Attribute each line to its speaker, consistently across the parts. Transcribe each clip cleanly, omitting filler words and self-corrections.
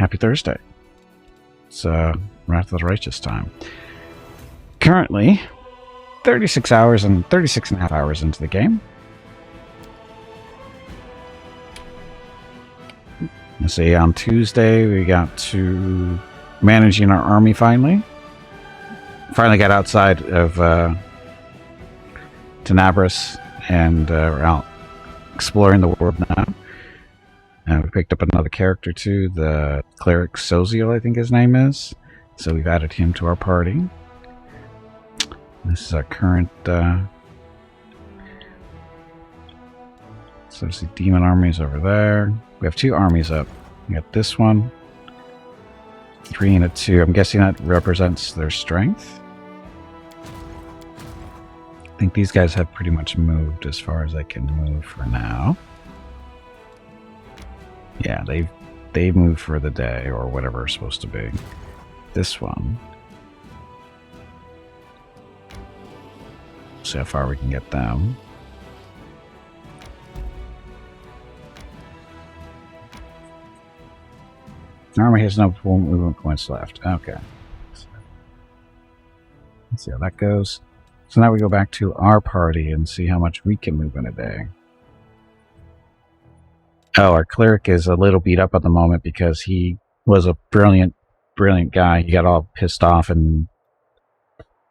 Speaker 1: Happy Thursday. It's Wrath of the Righteous time. Currently, 36 and a half hours into the game. Let's see, on Tuesday we got to managing our army finally. Finally got outside of Tenebris, and we're out exploring the world now. And we picked up another character too, the cleric Soziel, I think his name is. So we've added him to our party. This is our current so see demon armies over there. We have 2 armies up. We got this one. 3 and a 2. I'm guessing that represents their strength. I think these guys have pretty much moved as far as I can move for now. Yeah, they've moved for the day or whatever it's supposed to be. This one. See how far we can get them. Army has no movement points left. Okay. Let's see how that goes. So now we go back to our party and see how much we can move in a day. Oh, our cleric is a little beat up at the moment because he was a brilliant guy. He got all pissed off in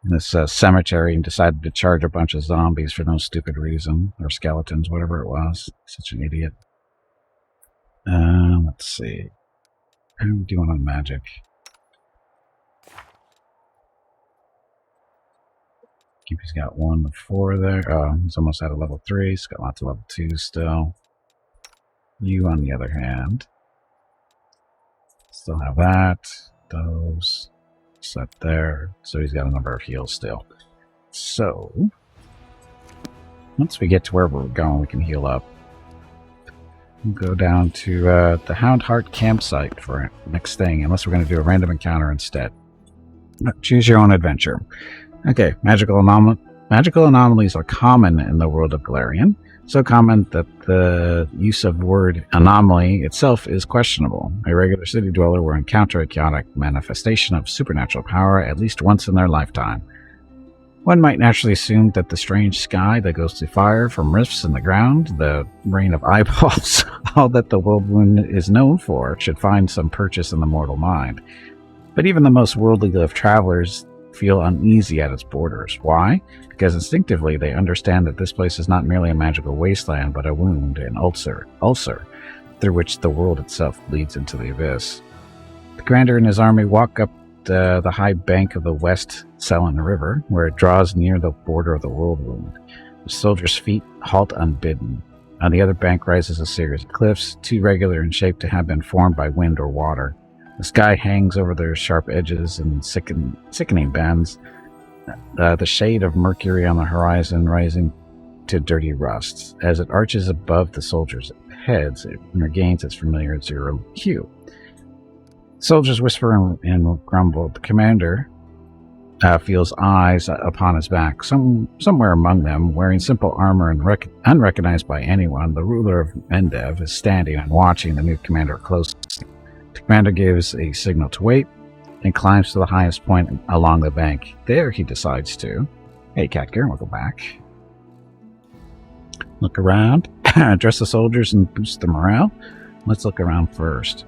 Speaker 1: this cemetery and decided to charge a bunch of zombies for no stupid reason. Or skeletons, whatever it was. Such an idiot. Let's see. How are we doing on magic? Gimpy's got 1 to 4 there. Oh, he's almost at a level 3. He's got lots of level 2s still. You, on the other hand, still have that. Those. Set there. So he's got a number of heals still. So, once we get to where we're going, we can heal up. We'll go down to the Houndheart campsite for it. Next thing, unless we're going to do a random encounter instead. Choose your own adventure. Okay, magical anomalies are common in the world of Galarian. So common that the use of the word anomaly itself is questionable. A regular city dweller will encounter a chaotic manifestation of supernatural power at least once in their lifetime. One might naturally assume that the strange sky, the ghostly fire from rifts in the ground, the rain of eyeballs, all that the world wound is known for, should find some purchase in the mortal mind. But even the most worldly of travelers feel uneasy at its borders. Why? Because instinctively they understand that this place is not merely a magical wasteland, but a wound, an ulcer, through which the world itself leads into the abyss. The commander and his army walk up the high bank of the West Selin River, where it draws near the border of the world wound. The soldiers' feet halt unbidden. On the other bank rises a series of cliffs, too regular in shape to have been formed by wind or water. The sky hangs over their sharp edges and sickening bends, the shade of mercury on the horizon rising to dirty rust. As it arches above the soldiers' heads, it regains its familiar zero hue. Soldiers whisper and grumble. The commander feels eyes upon his back. Somewhere among them, wearing simple armor and unrecognized by anyone, the ruler of Mendev is standing and watching the new commander closely. The commander gives a signal to wait and climbs to the highest point along the bank. There he decides to, hey Catgear, welcome back. Look around, address the soldiers and boost the morale. Let's look around first.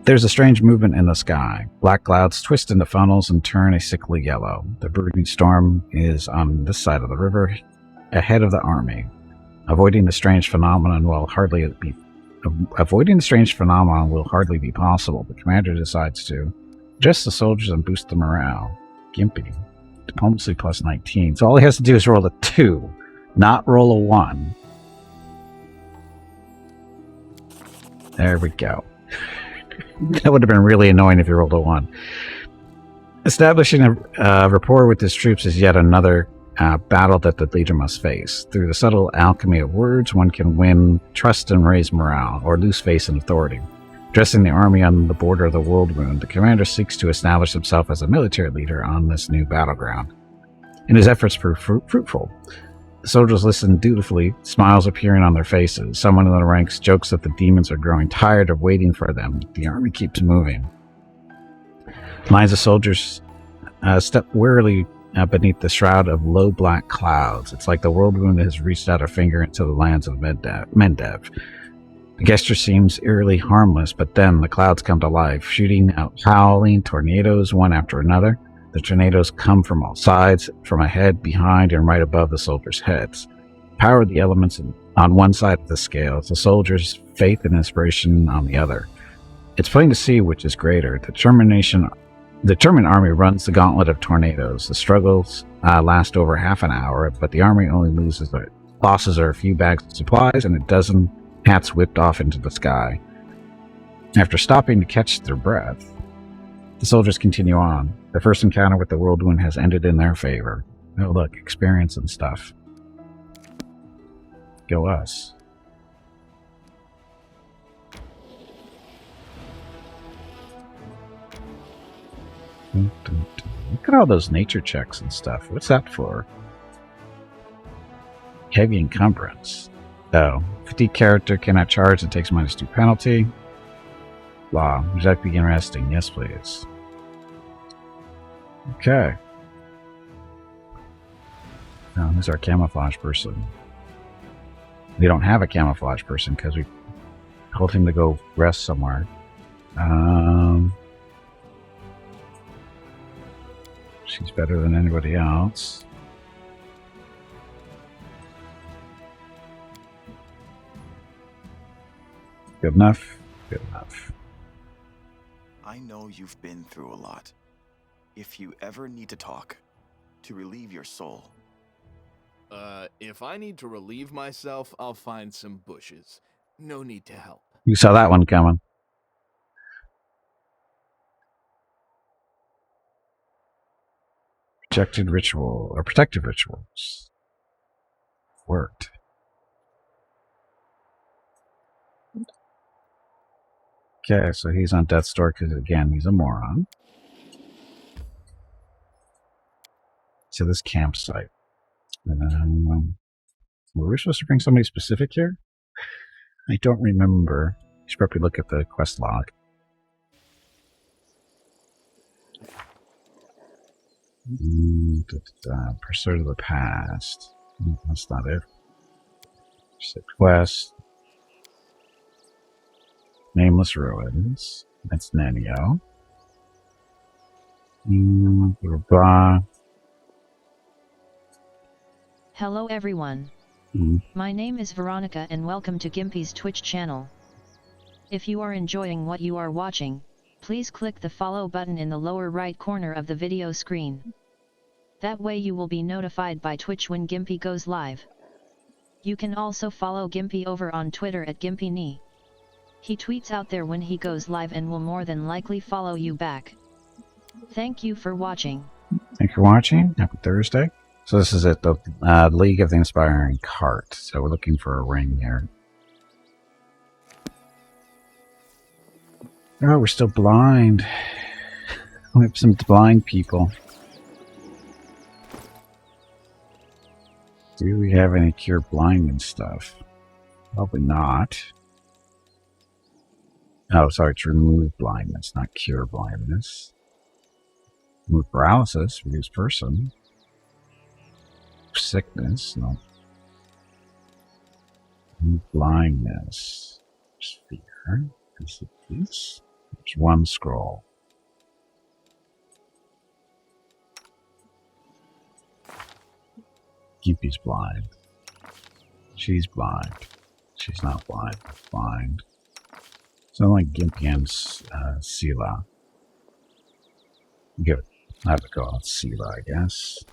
Speaker 1: There's a strange movement in the sky. Black clouds twist into funnels and turn a sickly yellow. The brooding storm is on this side of the river, ahead of the army. Avoiding the strange phenomenon will hardly be possible. The commander decides to address the soldiers and boost the morale. Gimpy, diplomacy plus 19. So all he has to do is roll a 2, not roll a 1. There we go. That would have been really annoying if you rolled a 1. Establishing a rapport with his troops is yet another battle that the leader must face. Through the subtle alchemy of words, one can win trust and raise morale, or lose faith in authority. Addressing the army on the border of the world wound, the commander seeks to establish himself as a military leader on this new battleground. And his efforts prove fruitful. The soldiers listen dutifully, smiles appearing on their faces. Someone in the ranks jokes that the demons are growing tired of waiting for them. The army keeps moving. Lines of soldiers step wearily beneath the shroud of low black clouds. It's like the whirlwind has reached out a finger into the lands of Mendev. The gesture seems eerily harmless, but then the clouds come to life, shooting out howling tornadoes one after another. The tornadoes come from all sides, from ahead, behind, and right above the soldiers' heads. Power of the elements on one side of the scale, the soldiers' faith and inspiration on the other. It's plain to see which is greater. The German army runs the gauntlet of tornadoes. The struggles last over half an hour, but the army only losses are a few bags of supplies and a dozen hats whipped off into the sky. After stopping to catch their breath, the soldiers continue on. Their first encounter with the whirlwind has ended in their favor. Oh look, experience and stuff. Go us. Look at all those nature checks and stuff. What's that for? Heavy encumbrance. Oh, 50 character cannot charge and takes -2 penalty. Law. Would you like to begin resting? Yes, please. Okay. Now, who's our camouflage person? We don't have a camouflage person because we told him to go rest somewhere. She's better than anybody else. Good enough? Good enough.
Speaker 2: I know you've been through a lot. If you ever need to talk, to relieve your soul.
Speaker 3: If I need to relieve myself, I'll find some bushes. No need to help.
Speaker 1: You saw that one coming. Protective rituals. Worked. Okay, so he's on death's door because, again, he's a moron. To this campsite. Were we supposed to bring somebody specific here? I don't remember. You should probably look at the quest log. Pursuit of the past. That's not it. Quest. Nameless ruins. That's Nenio. Blah.
Speaker 4: Hello everyone. My name is Veronica and welcome to Gimpy's Twitch channel. If you are enjoying what you are watching, please click the follow button in the lower right corner of the video screen. That way you will be notified by Twitch when Gimpy goes live. You can also follow Gimpy over on Twitter at GimpyNe. He tweets out there when he goes live and will more than likely follow you back. Thank you for watching.
Speaker 1: Thank you for watching. Happy Thursday. So this is it, the League of the Inspiring Cart. So we're looking for a ring here. Oh, we're still blind. We have some blind people. Do we have any cure blindness stuff? Probably not. Oh, sorry, it's remove blindness, not cure blindness. Remove paralysis, reduce person. Sickness, no. Blindness. Fear. Disease. There's one scroll. Gimpy's blind. She's blind. She's not blind. Blind. So like Gimpy and Sela. Good. I have to go on Sela, I guess.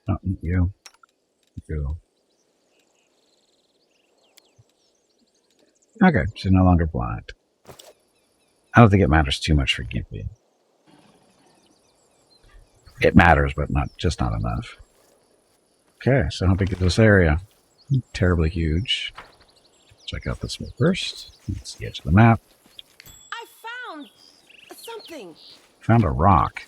Speaker 1: Not you. You. Okay, she's no longer blind. I don't think it matters too much for Gimpy. It matters, but not enough. Okay, so how big is this area? Terribly huge. Check out this one first. It's the edge of the map.
Speaker 5: I found something.
Speaker 1: Found a rock.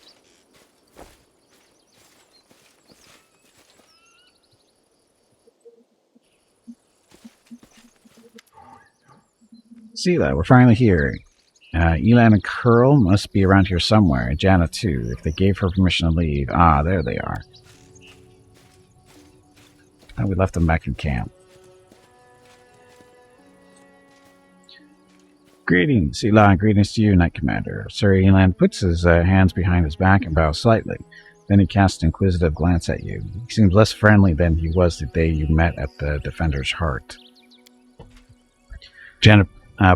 Speaker 1: Sela, we're finally here. Elan and Curl must be around here somewhere. And Janna too, if they gave her permission to leave. Ah, there they are. We left them back in camp. Greetings, Elan. Greetings to you, Knight Commander. Sir Elan puts his hands behind his back and bows slightly. Then he casts an inquisitive glance at you. He seems less friendly than he was the day you met at the Defender's Heart. Janna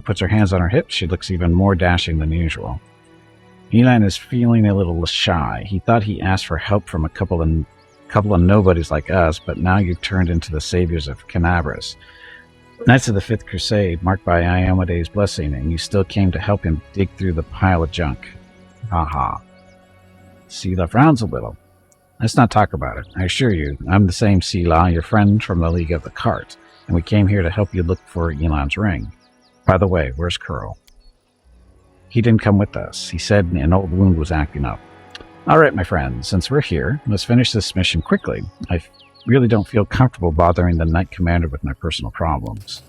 Speaker 1: puts her hands on her hips. She looks even more dashing than usual. Elan is feeling a little shy. He thought he asked for help from a couple of nobodies like us, but now you've turned into the saviors of Canabras. Knights of the Fifth Crusade, marked by Iomede's blessing, and you still came to help him dig through the pile of junk. Haha. Sela frowns a little. Let's not talk about it. I assure you, I'm the same Sela, your friend from the League of the Cart, and we came here to help you look for Elan's ring. By the way, where's Curl? He didn't come with us. He said an old wound was acting up. Alright, my friends, since we're here, let's finish this mission quickly. I really don't feel comfortable bothering the Knight Commander with my personal problems.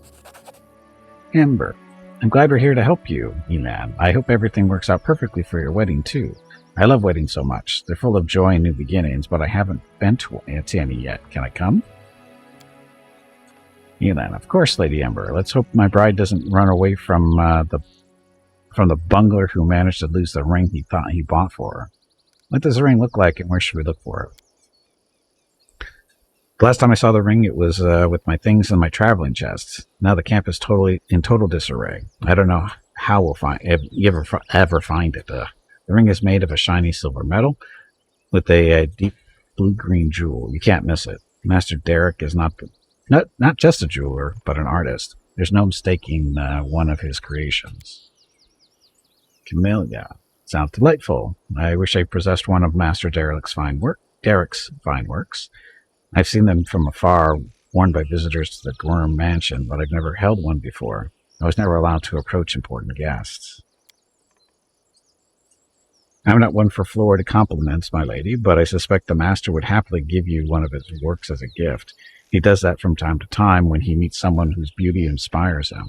Speaker 1: Amber, I'm glad we're here to help you, Elan. I hope everything works out perfectly for your wedding, too. I love weddings so much. They're full of joy and new beginnings, but I haven't been to any yet. Can I come? Elan, of course, Lady Amber. Let's hope my bride doesn't run away from the bungler who managed to lose the ring he thought he bought for her. What does the ring look like, and where should we look for it? The last time I saw the ring, it was with my things in my traveling chest. Now the camp is in total disarray. I don't know how we'll ever find it. The ring is made of a shiny silver metal with a deep blue-green jewel. You can't miss it. Master Derek is not just a jeweler, but an artist. There's no mistaking one of his creations. Camellia. Sounds delightful. I wish I possessed one of Master Derek's fine works. I've seen them from afar, worn by visitors to the Gorham Mansion, but I've never held one before. I was never allowed to approach important guests. I'm not one for florid compliments, my lady, but I suspect the Master would happily give you one of his works as a gift. He does that from time to time when he meets someone whose beauty inspires him.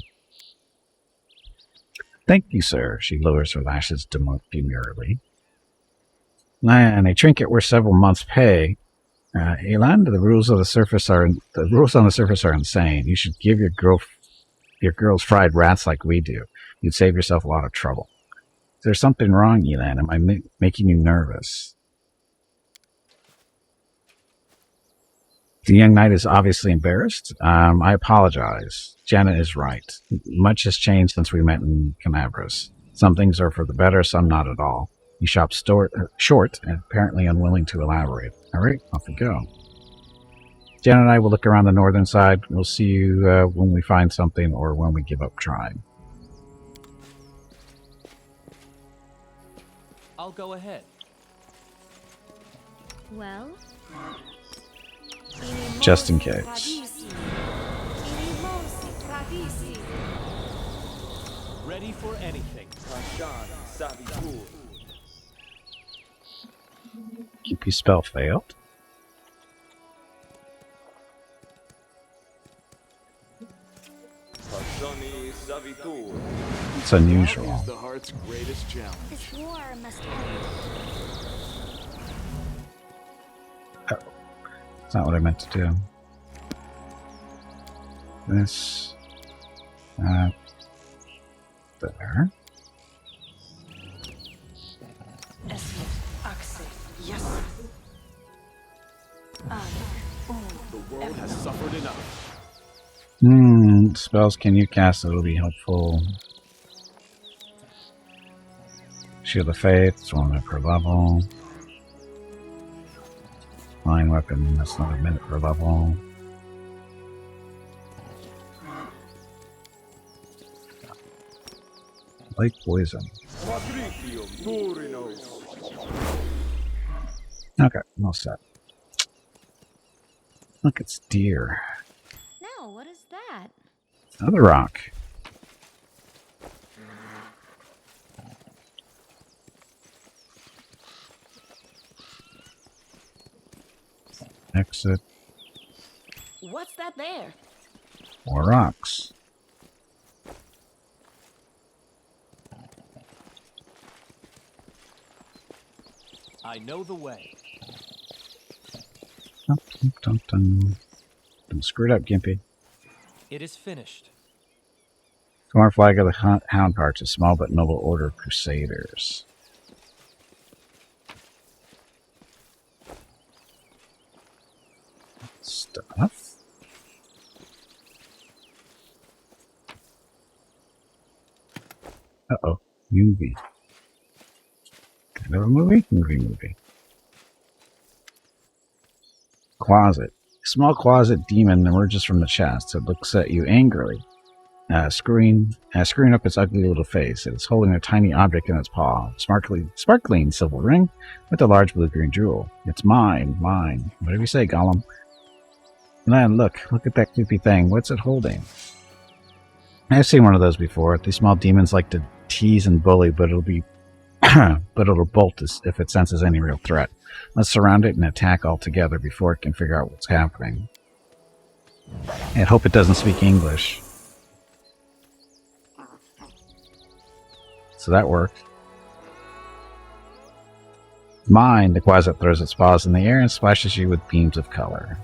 Speaker 1: Thank you, sir. She lowers her lashes demurely. And a trinket worth several months' pay. Elan, the rules on the surface are insane. You should give your girls fried rats like we do. You'd save yourself a lot of trouble. Is there something wrong, Elan? Am I making you nervous? The young knight is obviously embarrassed. I apologize. Janna is right. Much has changed since we met in Canabras. Some things are for the better, some not at all. He shopped short and apparently unwilling to elaborate. All right, off we go. Janna and I will look around the northern side. We'll see you when we find something or when we give up trying.
Speaker 6: I'll go ahead.
Speaker 7: Well?
Speaker 1: Just in case.
Speaker 6: Ready for anything.
Speaker 1: Gimpy spell failed. It's unusual.
Speaker 3: That is the heart's greatest challenge.
Speaker 7: This war must end.
Speaker 1: That's not what I meant to do. This. There.
Speaker 3: The world has suffered enough.
Speaker 1: Spells can you cast that'll be helpful? Shield of Faith, it's 1 minute per level. Flying weapon, that's not a minute per level. Like poison. Okay, all set. Look, it's deer. Another rock. Exit.
Speaker 5: What's that there?
Speaker 1: More rocks.
Speaker 6: I know the way.
Speaker 1: Dun, dun, dun, dun. Don't screw it up, Gimpy.
Speaker 6: It is finished.
Speaker 1: Torn flag of the Hound Parts, a small but noble order of crusaders. Stuff. Uh-oh. Movie. Kind of a movie? Movie. Closet. A small closet demon emerges from the chest. It looks at you angrily, screwing up its ugly little face. It is holding a tiny object in its paw, sparkling silver ring with a large blue-green jewel. It's mine. Whatever you say, Gollum. Man, look at that creepy thing. What's it holding? I've seen one of those before. These small demons like to tease and bully, but it'll bolt if it senses any real threat. Let's surround it and attack all together before it can figure out what's happening. And hope it doesn't speak English. So that worked. Mine, the Quasit throws its paws in the air and splashes you with beams of color.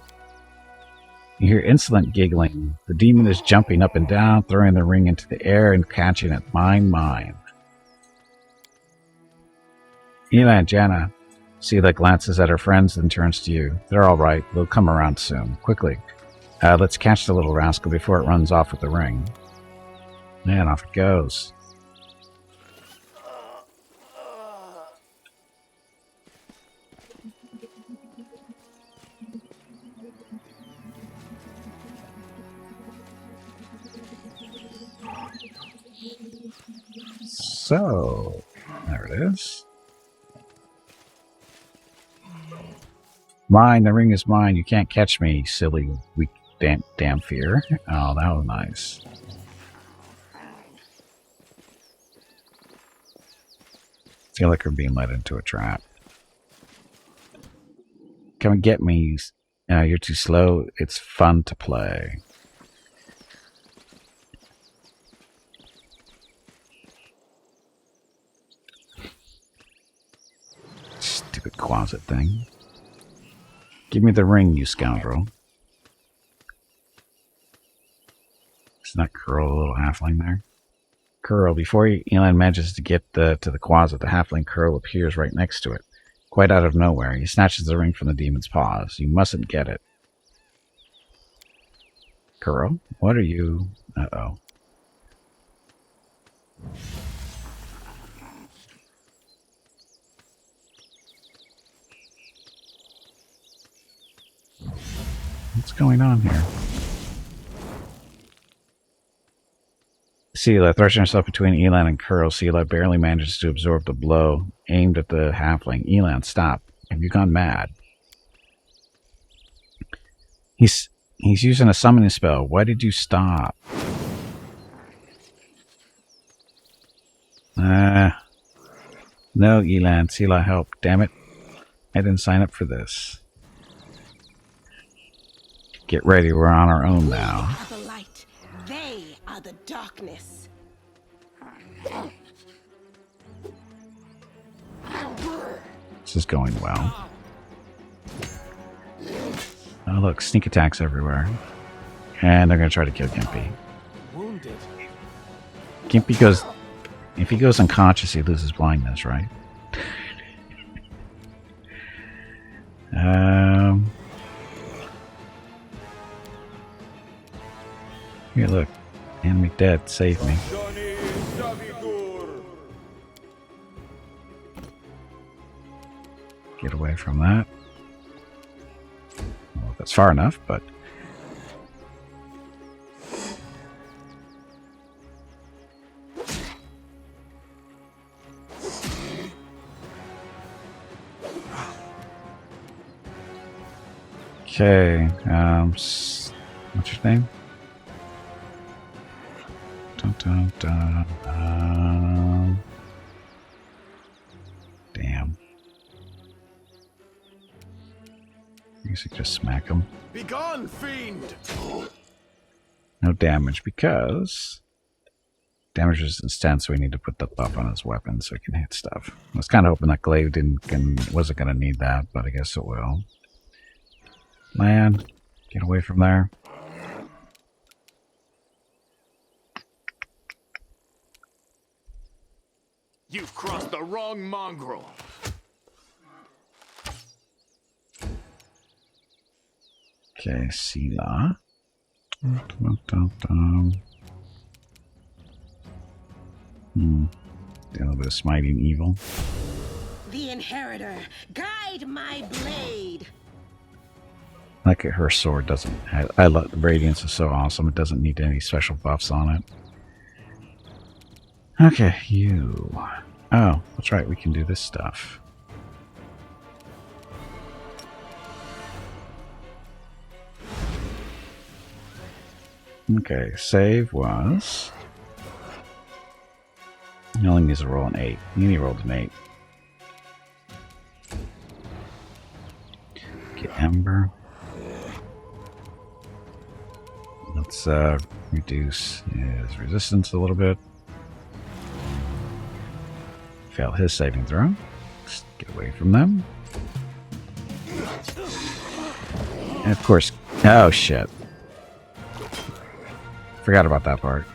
Speaker 1: You hear insolent giggling. The demon is jumping up and down, throwing the ring into the air and catching it. Mine. Elan, Janna. Seela glances at her friends and turns to you. They're all right. They'll come around soon. Quickly. Let's catch the little rascal before it runs off with the ring. Man, off it goes. So, there it is. Mine, the ring is mine. You can't catch me, silly, weak Damphir. Oh, that was nice. Feel like we're being led into a trap. Come and get me. You're too slow. It's fun to play. Stupid closet thing. Give me the ring, you scoundrel. Isn't that Curl, a little halfling there? Curl, before Elan manages to get to the closet, the halfling Curl appears right next to it. Quite out of nowhere, he snatches the ring from the demon's paws. You mustn't get it. Curl, what are you... Uh-oh. What's going on here? Seela, thrusting herself between Elan and Curl, Seela barely manages to absorb the blow aimed at the halfling. Elan, stop. Have you gone mad? He's using a summoning spell. Why did you stop? No, Elan. Seela, help. Damn it. I didn't sign up for this. Get ready, we're on our own now.
Speaker 5: We are the light. They are the darkness.
Speaker 1: This is going well. Oh look, sneak attacks everywhere. And they're gonna try to kill Gimpy.
Speaker 6: Wounded.
Speaker 1: Gimpy goes... If he goes unconscious, he loses blindness, right? Here, look. Enemy dead. Save me. Get away from that. Well, that's far enough, but... Okay, what's your name? dun, dun. Damn. I guess I could just smack him.
Speaker 3: Begone, fiend!
Speaker 1: No damage because damage resistance 10, so we need to put the buff on his weapon so he can hit stuff. I was kind of hoping that glaive wasn't going to need that, but I guess it will. Land, get away from there.
Speaker 3: You've crossed the wrong mongrel.
Speaker 1: Okay, Sela. A little bit of smiting evil.
Speaker 5: The Inheritor, guide my blade.
Speaker 1: Like her sword doesn't. I love the Radiance is so awesome. It doesn't need any special buffs on it. Okay, you. Oh, that's right. We can do this stuff. Okay, save was. He only needs to roll an 8. He rolled an 8. Get Ember. Let's reduce his resistance a little bit. Fail his saving throw. Just get away from them. And of course, oh shit. Forgot about that part.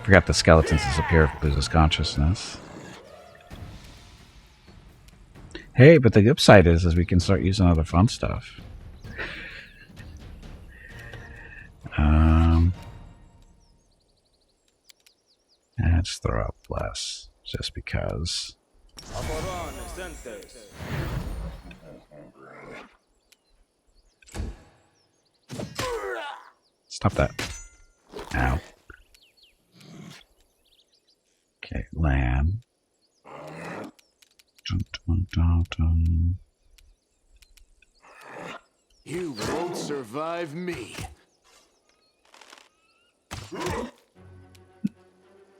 Speaker 1: Forgot the skeletons disappear if it loses consciousness. Hey, but the good side is we can start using other fun stuff. Let's throw up less, just because. Stop that. Ow. Okay, land. Dun, dun, dun, dun.
Speaker 3: You won't survive me.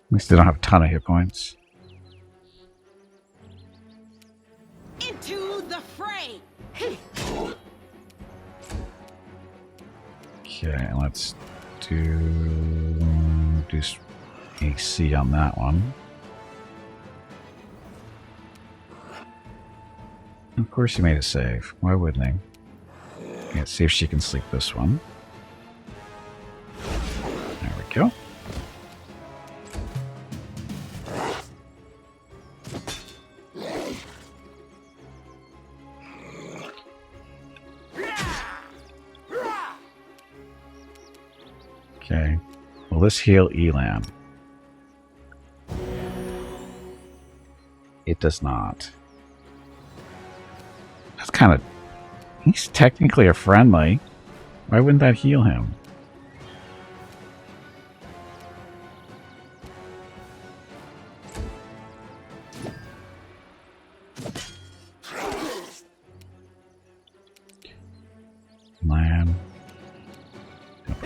Speaker 1: At least they don't have a ton of hit points.
Speaker 5: Into the fray.
Speaker 1: Okay, let's do AC on that one. Of course he made a save. Why wouldn't he? Okay, let's see if she can sleep this one. There we go. Okay. Will this heal Elan? It does not. That's kind of... He's technically a friendly. Why wouldn't that heal him? Lamb.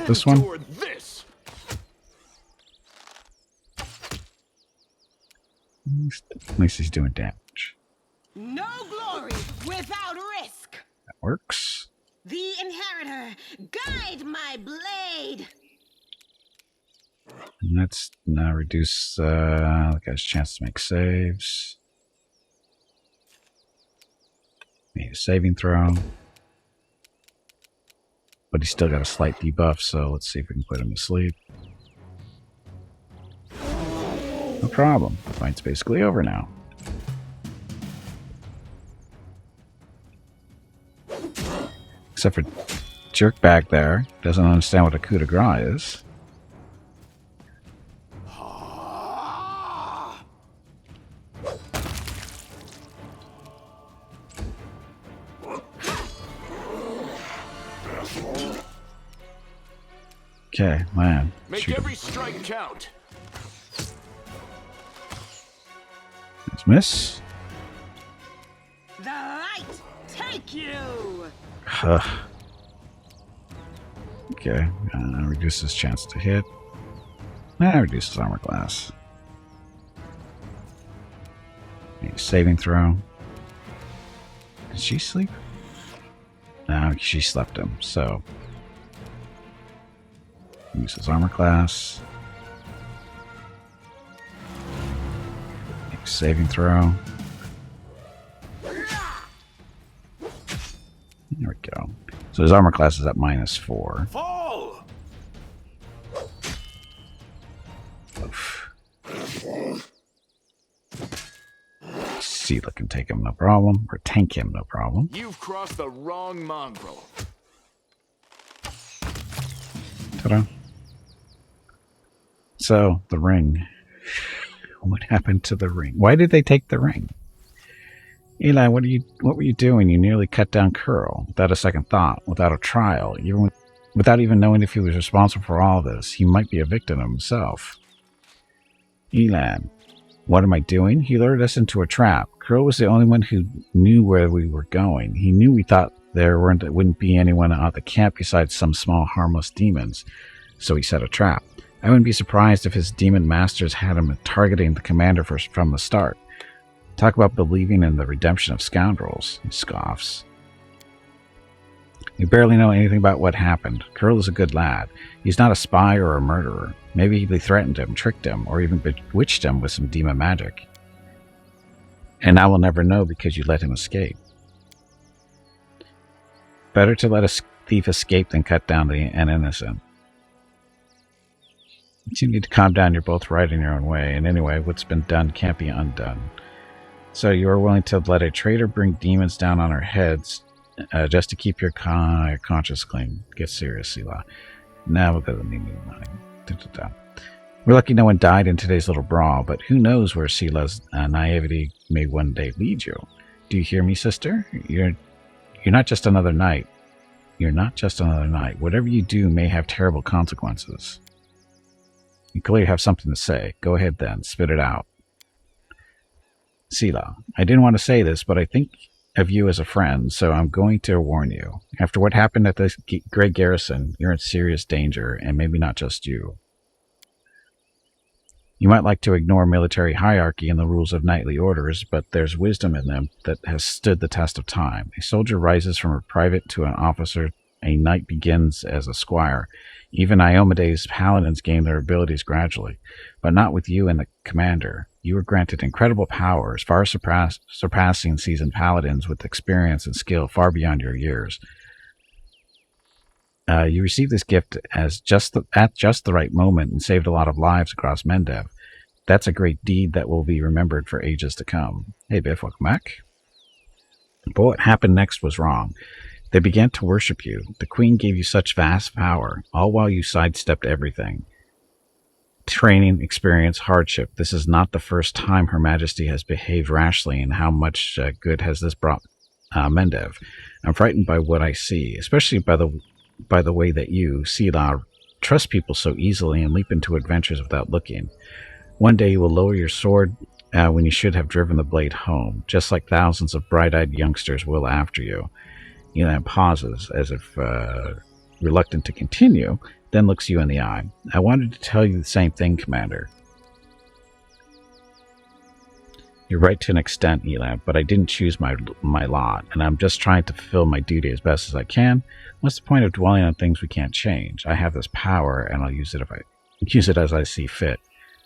Speaker 1: This one?
Speaker 3: This.
Speaker 1: At least he's doing damage.
Speaker 5: No glory without risk.
Speaker 1: That works.
Speaker 5: The Inheritor, guide my blade.
Speaker 1: And let's now reduce the guy's chance to make saves. Made a saving throw. But he's still got a slight debuff, so let's see if we can put him to sleep. No problem. The fight's basically over now. Except for Jerkbag there. Doesn't understand what a coup de grace is. Okay, man.
Speaker 3: Make
Speaker 1: Shoot him.
Speaker 3: every strike count.
Speaker 1: Let's miss.
Speaker 5: The light take you.
Speaker 1: Okay, reduce his chance to hit. Reduces armor class. Saving throw. Did she sleep? No, she slept him, so. Uses armor class. Saving throw. There we go. So his armor class is at -4.
Speaker 2: Fall!
Speaker 1: Oof. Sela can take him no problem, or tank him no problem.
Speaker 3: You've crossed the wrong mongrel.
Speaker 1: Ta-da. So, the ring. What happened to the ring? Why did they take the ring? Eli, what were you doing? You nearly cut down Curl without a second thought, without a trial, without even knowing if he was responsible for all this. He might be a victim himself. Eli, what am I doing? He lured us into a trap. Curl was the only one who knew where we were going. He knew we thought there wouldn't be anyone at the camp besides some small harmless demons, so he set a trap. I wouldn't be surprised if his demon masters had him targeting the commander from the start. Talk about believing in the redemption of scoundrels, he scoffs. You barely know anything about what happened. Curl is a good lad. He's not a spy or a murderer. Maybe they threatened him, tricked him, or even bewitched him with some demon magic. And I will never know because you let him escape. Better to let a thief escape than cut down an innocent. You need to calm down. You're both right in your own way. And anyway, what's been done can't be undone. So you are willing to let a traitor bring demons down on our heads just to keep your conscience clean. Get serious, Sela. Now we'll go to the new money. We're lucky no one died in today's little brawl, but who knows where Sela's naivety may one day lead you. Do you hear me, sister? You're not just another knight. You're not just another knight. Whatever you do may have terrible consequences. You clearly have something to say. Go ahead then. Spit it out. Sela, I didn't want to say this, but I think of you as a friend, so I'm going to warn you. After what happened at the Great Garrison, you're in serious danger, and maybe not just you. You might like to ignore military hierarchy and the rules of knightly orders, but there's wisdom in them that has stood the test of time. A soldier rises from a private to an officer. A knight begins as a squire. Even Iomede's paladins gain their abilities gradually, but not with you and the commander. You were granted incredible powers, far surpassing seasoned paladins with experience and skill far beyond your years. You received this gift at just the right moment and saved a lot of lives across Mendev. That's a great deed that will be remembered for ages to come. Hey, Biff, welcome back. But what happened next was wrong. They began to worship you. The Queen gave you such vast power, all while you sidestepped everything. Training, experience, hardship. This is not the first time Her Majesty has behaved rashly, and how much good has this brought Mendev? I'm frightened by what I see, especially by the way that you, Sela, trust people so easily and leap into adventures without looking. One day you will lower your sword when you should have driven the blade home, just like thousands of bright-eyed youngsters will after you. Elan pauses, as if reluctant to continue, then looks you in the eye. I wanted to tell you the same thing, Commander. You're right to an extent, Elan, but I didn't choose my lot, and I'm just trying to fulfill my duty as best as I can. What's the point of dwelling on things we can't change? I have this power, and I'll use it as I see fit.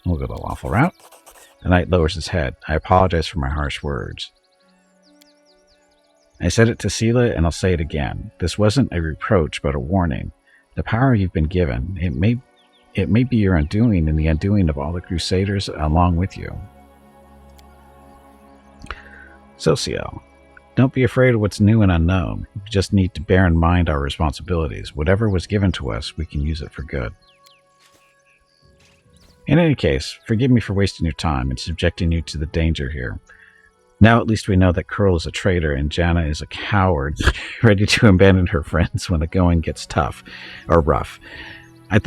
Speaker 1: We'll go the lawful route. The knight lowers his head. I apologize for my harsh words. I said it to Sela, and I'll say it again. This wasn't a reproach, but a warning. The power you've been given, it may be your undoing and the undoing of all the Crusaders along with you. So, Ciel, don't be afraid of what's new and unknown. We just need to bear in mind our responsibilities. Whatever was given to us, we can use it for good. In any case, forgive me for wasting your time and subjecting you to the danger here. Now at least we know that Curl is a traitor and Janna is a coward, ready to abandon her friends when the going gets tough or rough. I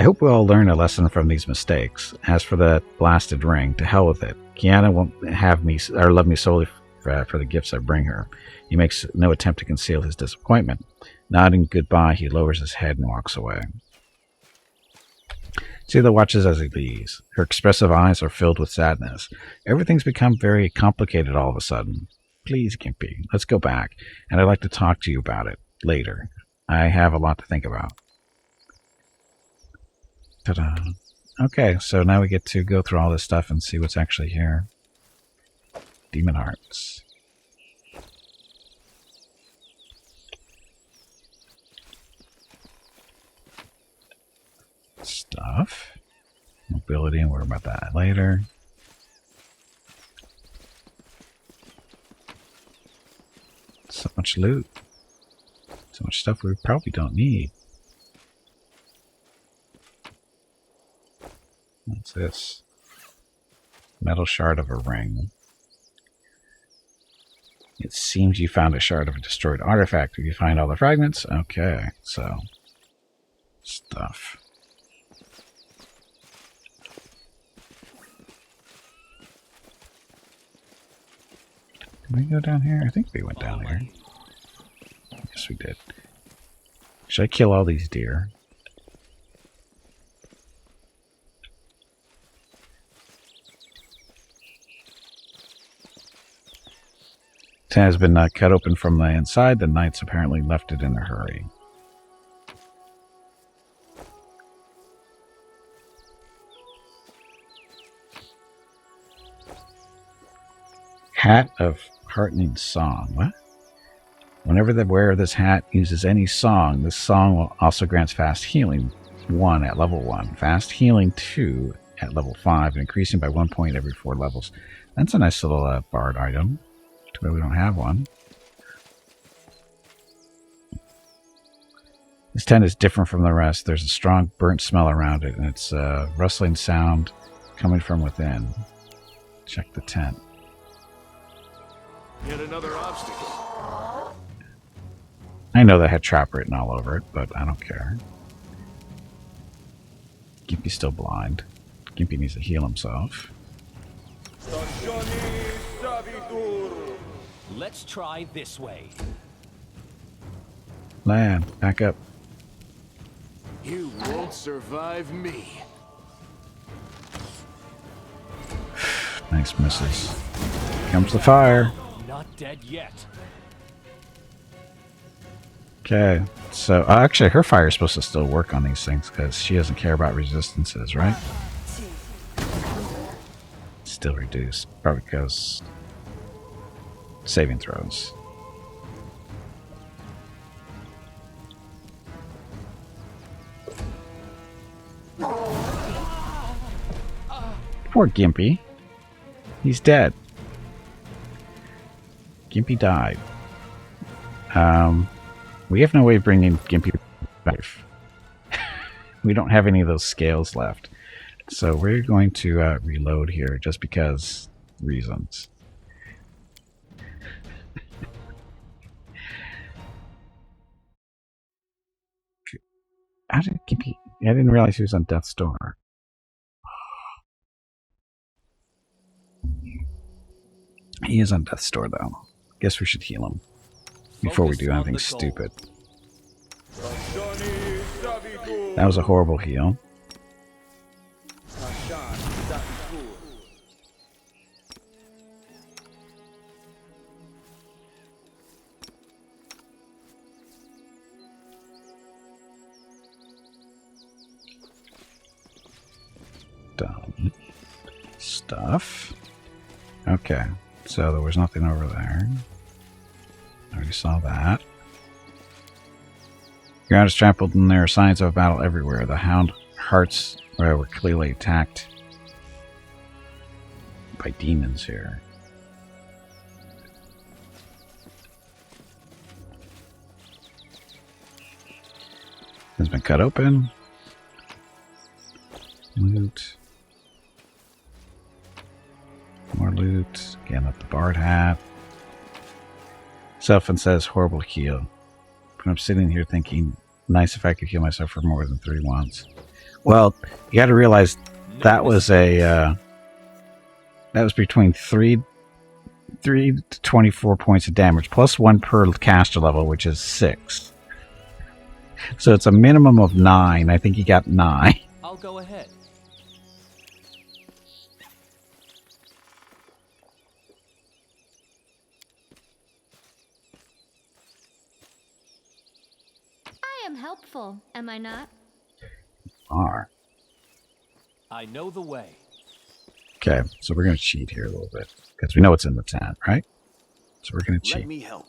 Speaker 1: hope we'll all learn a lesson from these mistakes. As for that blasted ring, to hell with it. Kiana won't have me or love me solely for the gifts I bring her. He makes no attempt to conceal his disappointment. Nodding goodbye, he lowers his head and walks away. Seela watches as he leaves. Her expressive eyes are filled with sadness. Everything's become very complicated all of a sudden. Please, Gimpy, let's go back, and I'd like to talk to you about it later. I have a lot to think about. Ta-da. Okay, so now we get to go through all this stuff and see what's actually here. Demon Hearts. Stuff. Mobility, and we'll worry about that later. So much loot. So much stuff we probably don't need. What's this? Metal shard of a ring. It seems you found a shard of a destroyed artifact. Did you find all the fragments? Okay, so stuff. Did we go down here? I think we went down here. Yes, we did. Should I kill all these deer? It has been cut open from the inside. The knights apparently left it in a hurry. Hat of heartening song. What? Whenever the wearer of this hat uses any song, this song will also grants fast healing 1 at level 1, fast healing 2 at level 5, and increasing by 1 point every 4 levels. That's a nice little bard item. Too bad we don't have one. This tent is different from the rest. There's a strong burnt smell around it, and it's a rustling sound coming from within. Check the tent.
Speaker 3: Yet another obstacle.
Speaker 1: I know that had trap written all over it, but I don't care. Gimpy's still blind. Gimpy needs to heal himself.
Speaker 6: Let's try this way.
Speaker 1: Land, back up.
Speaker 3: You won't survive me.
Speaker 1: Nice misses. Here comes the fire.
Speaker 6: Not dead yet.
Speaker 1: Okay, so actually her fire is supposed to still work on these things because she doesn't care about resistances, right? Still reduced, probably because saving throws. Poor Gimpy. He's dead. Gimpy died. We have no way of bringing Gimpy back. We don't have any of those scales left. So we're going to reload here just because reasons. How did Gimpy... I didn't realize he was on death's door. He is on death's door, though. Guess we should heal him before we do anything stupid. That was a horrible heal. Done. Stuff. Okay, so there was nothing over there. I already saw that. Ground is trampled and there are signs of a battle everywhere. The hound hearts were clearly attacked by demons here. Has been cut open. Loot. More loot. Again, up the bard hat. Selfin says horrible heal. But I'm sitting here thinking, nice if I could heal myself for more than 3 once. Well, you got to realize that was a that was between 3 to 24 points of damage, plus 1 per caster level, which is 6. So it's a minimum of 9. I think he got 9.
Speaker 6: I'll go ahead.
Speaker 7: helpful, am I not?
Speaker 1: Are.
Speaker 6: I know the way.
Speaker 1: Okay, so we're going to cheat here a little bit. Because we know it's in the tent, right? So we're going to cheat.
Speaker 2: Let me help.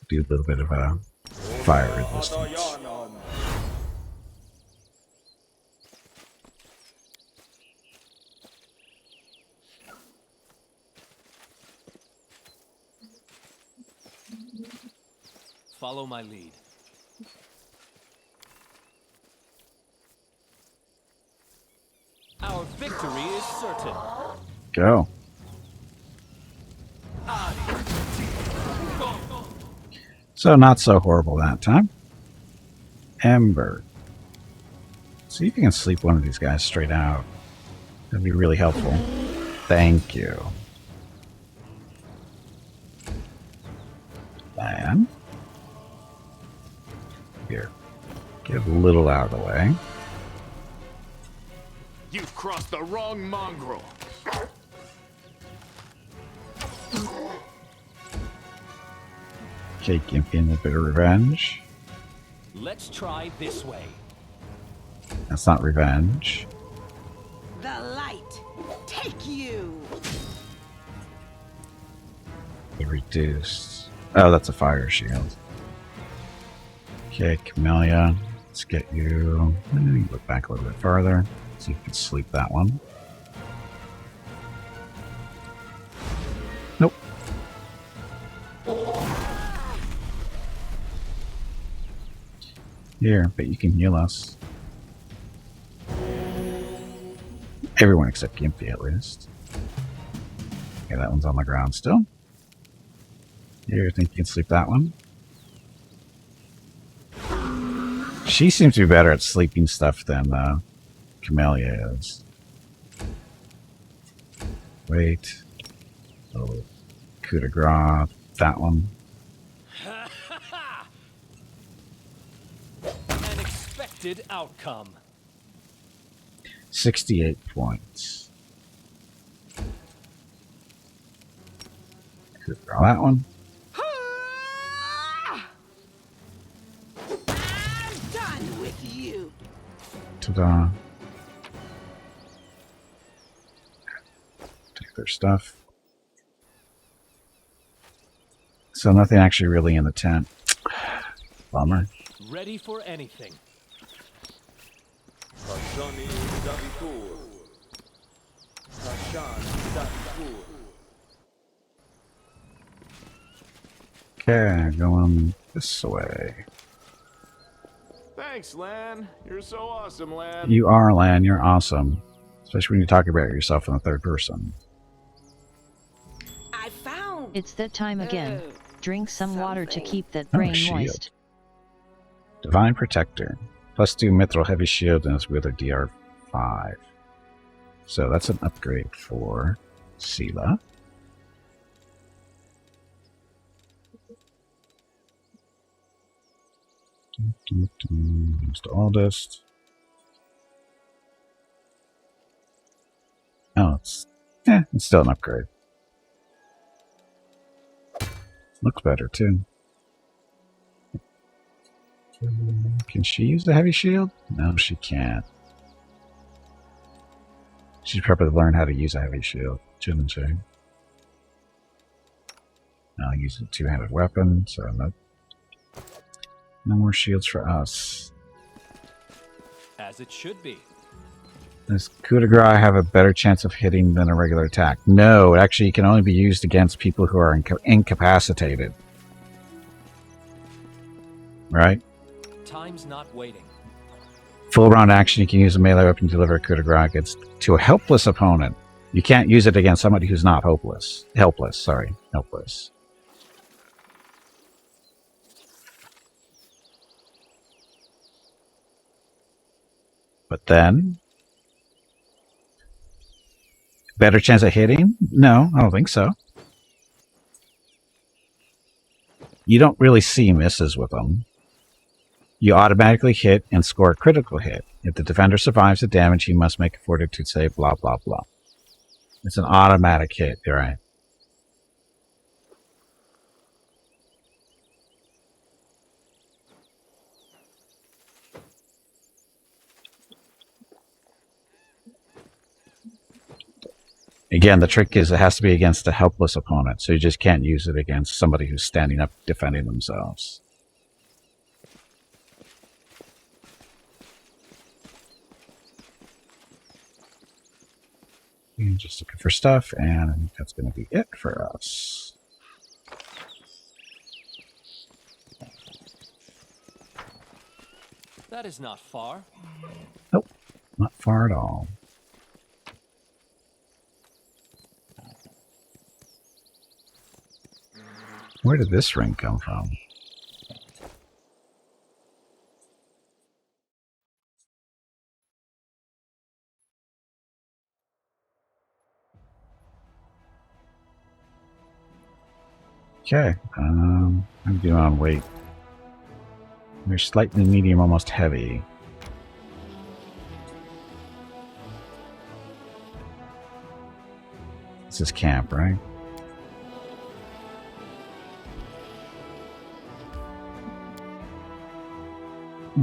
Speaker 1: Do a little bit of a fire resistance.
Speaker 6: Follow my lead. Our victory is certain.
Speaker 1: Go. So not so horrible that time. Ember. See if you can sleep one of these guys straight out. That'd be really helpful. Thank you. And here. Get a little out of the way.
Speaker 3: You've crossed the wrong mongrel.
Speaker 1: Okay, Gimpy and a bit of revenge.
Speaker 6: Let's try this way.
Speaker 1: That's not revenge.
Speaker 5: The light, take you.
Speaker 1: The reduced. Oh, that's a fire shield. Okay, Camellia. Let's get you. Look back a little bit farther. See if you can sleep that one. Nope. Here, but you can heal us. Everyone except Gimpy, at least. Okay, that one's on the ground still. Here, I think you can sleep that one. She seems to be better at sleeping stuff than Camellia is. Wait. Oh, coup de grace. That one.
Speaker 6: An expected outcome.
Speaker 1: 68 points. Coup de grace. That one.
Speaker 5: I'm done with you.
Speaker 1: Ta-da. Take their stuff. So nothing actually really in the tent. Bummer.
Speaker 6: Ready for anything. Okay, going this way.
Speaker 3: Thanks, Lan. You're so awesome, Lan.
Speaker 1: You are, Lan. You're awesome. Especially when you talk about yourself in the third person.
Speaker 5: I found.
Speaker 4: It's that time again.
Speaker 5: Oh,
Speaker 4: Drink some water to
Speaker 5: something.
Speaker 4: keep that
Speaker 1: Oh,
Speaker 4: brain
Speaker 1: shield.
Speaker 4: moist.
Speaker 1: Divine Protector. +2 Mithril Heavy Shield and it's with a DR5. So that's an upgrade for Sela. Used oldest. Oh, it's still an upgrade. Looks better too. Can she use the heavy shield? No, she can't. She'd probably learn how to use a heavy shield, shouldn't she? I'll use a two-handed weapon, so no more shields for us.
Speaker 6: As it should be.
Speaker 1: Does coup de grace have a better chance of hitting than a regular attack? No, it actually can only be used against people who are incapacitated. Right?
Speaker 6: Time's not waiting.
Speaker 1: Full round action, you can use a melee weapon to deliver a coup de grace to a helpless opponent. You can't use it against somebody who's not hopeless. Helpless. But then, better chance of hitting? No, I don't think so. You don't really see misses with them. You automatically hit and score a critical hit. If the defender survives the damage, he must make a fortitude save, blah, blah, blah. It's an automatic hit, right? Again, the trick is it has to be against a helpless opponent, so you just can't use it against somebody who's standing up defending themselves. And just looking for stuff, and I think that's going to be it for us.
Speaker 6: That is not far.
Speaker 1: Nope, not far at all. Where did this ring come from? Okay, I'm doing on weight. They're slightly medium, almost heavy. This is camp, right?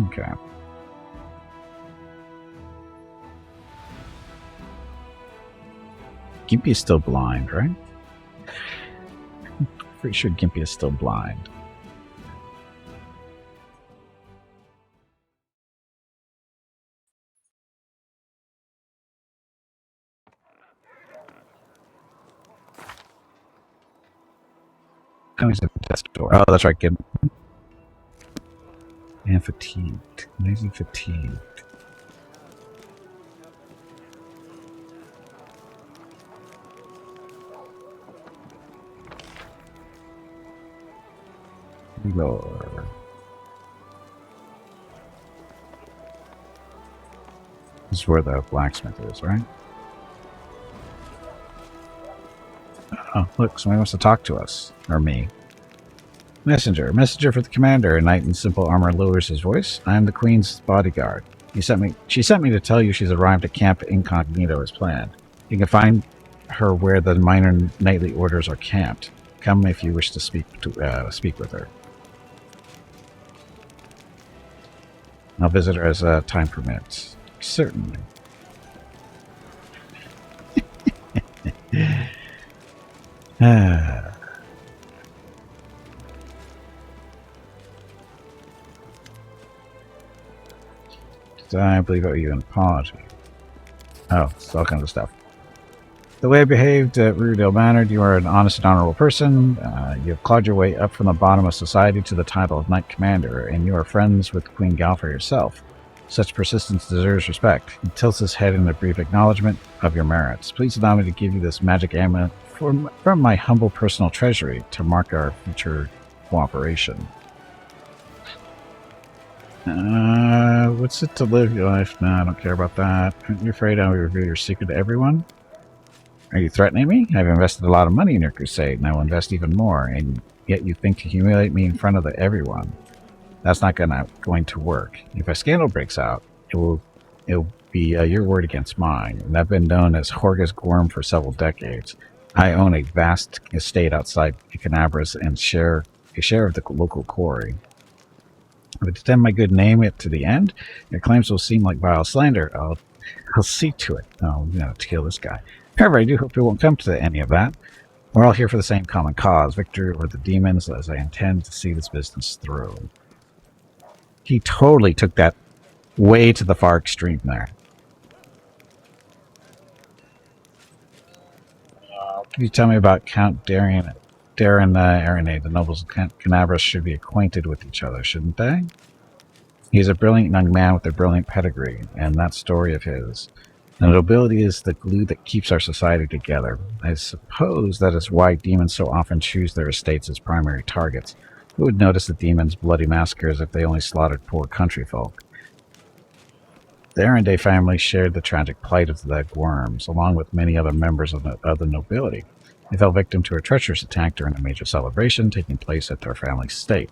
Speaker 1: Okay. Gimpy is still blind, right? Pretty sure Gimpy is still blind. Oh, he's at the desk door. Oh, that's right, kid. And fatigued. Lazy fatigued. Lord. This is where the blacksmith is, right? Oh, look, somebody wants to talk to us. Or me. Messenger. Messenger for the commander. A knight in simple armor lowers his voice. I am the queen's bodyguard. She sent me to tell you she's arrived at camp incognito as planned. You can find her where the minor knightly orders are camped. Come if you wish to speak with her. I'll visit her as time permits. Certainly. I believe I owe you an apology. Oh, it's all kinds of stuff. The way I behaved at Rudale Manor, you are an honest and honorable person. You have clawed your way up from the bottom of society to the title of Knight Commander, and you are friends with Queen Galphir herself. Such persistence deserves respect. He tilts his head in a brief acknowledgement of your merits. Please allow me to give you this magic amulet from my humble personal treasury to mark our future cooperation. What's it to live your life? No, I don't care about that. Aren't you afraid I will reveal your secret to everyone? Are you threatening me? I've invested a lot of money in your crusade, and I will invest even more, and yet you think to humiliate me in front of everyone. That's not going to work. If a scandal breaks out, it'll be your word against mine, and I've been known as Horgus Gorm for several decades. I own a vast estate outside Canabras and a share of the local quarry. If I defend my good name to the end, your claims will seem like vile slander. I'll see to it. Oh, to kill this guy. However, I do hope it won't come to any of that. We're all here for the same common cause, victory over the demons, as I intend to see this business through. He totally took that way to the far extreme there. Can you tell me about Count Darren Aranade? The nobles of Canabras should be acquainted with each other, shouldn't they? He's a brilliant young man with a brilliant pedigree, and that story of his. The nobility is the glue that keeps our society together. I suppose that is why demons so often choose their estates as primary targets. Who would notice the demons' bloody massacres if they only slaughtered poor country folk? The Aranade family shared the tragic plight of the worms, along with many other members of the nobility. They fell victim to a treacherous attack during a major celebration taking place at their family estate.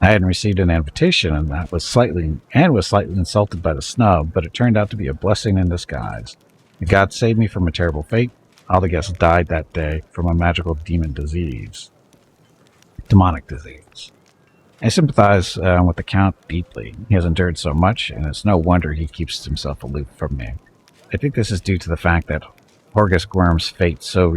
Speaker 1: I hadn't received an invitation, and was slightly insulted by the snub, but it turned out to be a blessing in disguise. God saved me from a terrible fate. All the guests died that day from a magical demonic disease. I sympathize with the Count deeply. He has endured so much, and it's no wonder he keeps himself aloof from me. I think this is due to the fact that Horgus Squirm's fate so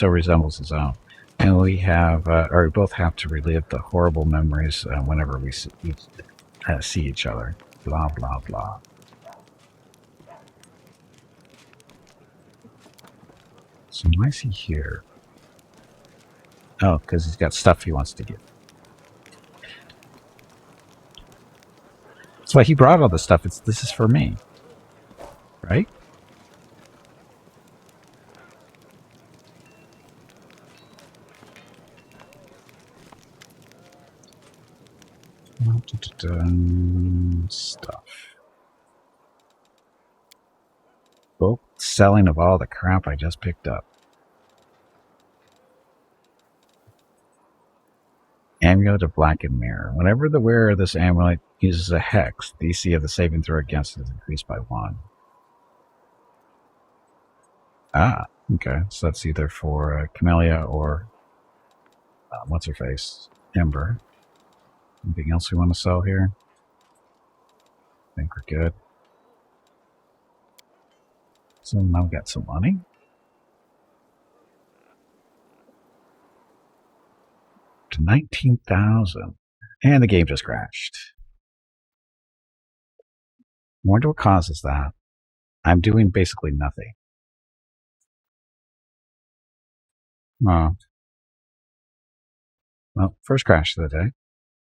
Speaker 1: resembles his own, and we have, or we both have to relive the horrible memories whenever we see each other. Blah blah blah. So why is he here? Oh, because he's got stuff he wants to get. That's why he brought all the stuff. This is for me, right? Stuff. Bulk selling of all the crap I just picked up. Amulet of Blackened Mirror. Whenever the wearer of this amulet uses a hex, the DC of the saving throw against it is increased by 1. Ah, okay. So that's either for Camellia or what's her face? Ember. Anything else we want to sell here? I think we're good. So now we got some money. To 19,000. And the game just crashed. I wonder what causes that. I'm doing basically nothing. Oh. Well, first crash of the day.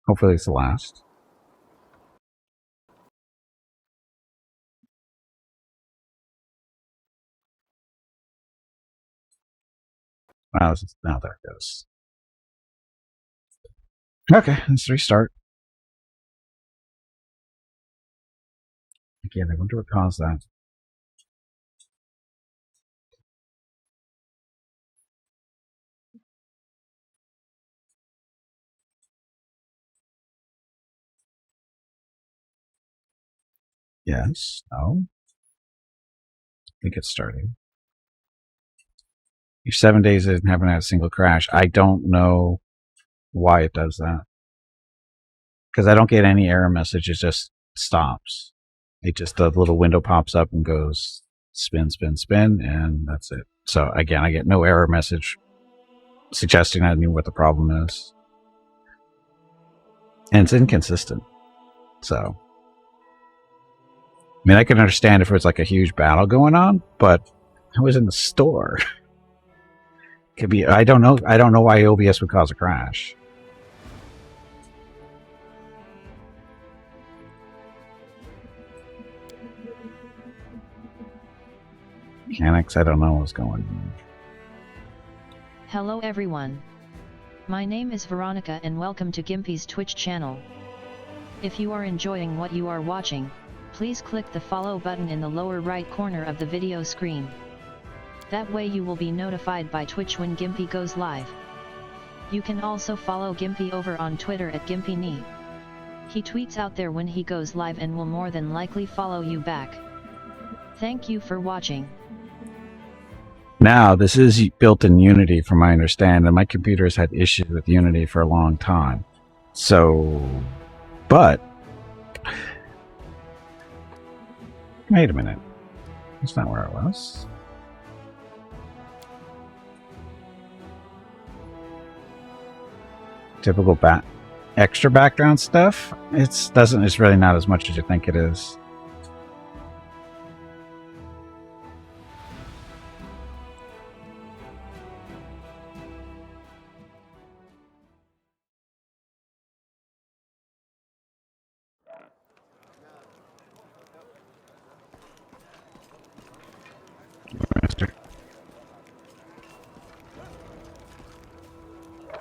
Speaker 1: Hopefully it's the last. Wow, now there it goes. Okay, let's restart. Again, I wonder what caused that. Yes, no. I think it's starting. Your 7 days and haven't had a single crash. I don't know why it does that. Because I don't get any error message. It just stops. It just, the little window pops up and goes spin, spin, spin, and that's it. So again, I get no error message suggesting I knew what the problem is. And it's inconsistent. So, I mean, I can understand if it was like a huge battle going on, but I was in the store. Could be, I don't know why OBS would cause a crash. Mechanics, I don't know what's going on.
Speaker 4: Hello everyone. My name is Veronica and welcome to Gimpy's Twitch channel. If you are enjoying what you are watching, please click the follow button in the lower right corner of the video screen. That way you will be notified by Twitch when Gimpy goes live. You can also follow Gimpy over on Twitter at GimpyNe. He tweets out there when he goes live and will more than likely follow you back. Thank you for watching.
Speaker 1: Now, this is built in Unity from my understanding. My computer's had issues with Unity for a long time. So, but, wait a minute. That's not where I was. Typical extra background stuff. It's really not as much as you think it is.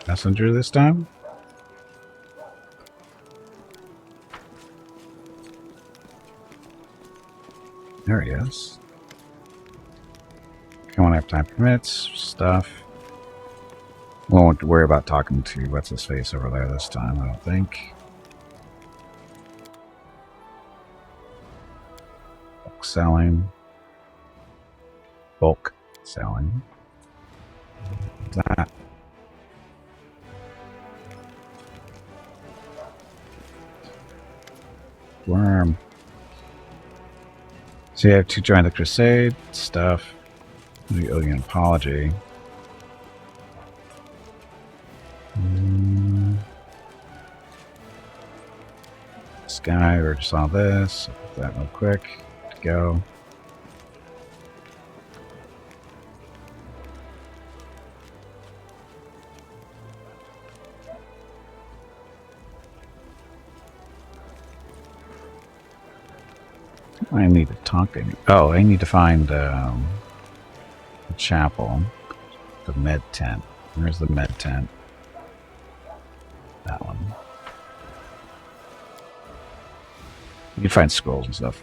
Speaker 1: Messenger this time? There he is. Come on, have time permits, stuff. Won't worry about talking to what's his face over there this time, I don't think. Bulk selling. Bulk selling. What's that? Worm. So you have to join the crusade stuff. We owe you an apology. This guy, we just saw this. I'll put that real quick. To go. I need to talk to him. Oh, I need to find the chapel. The med tent. Where's the med tent? That one. You can find scrolls and stuff.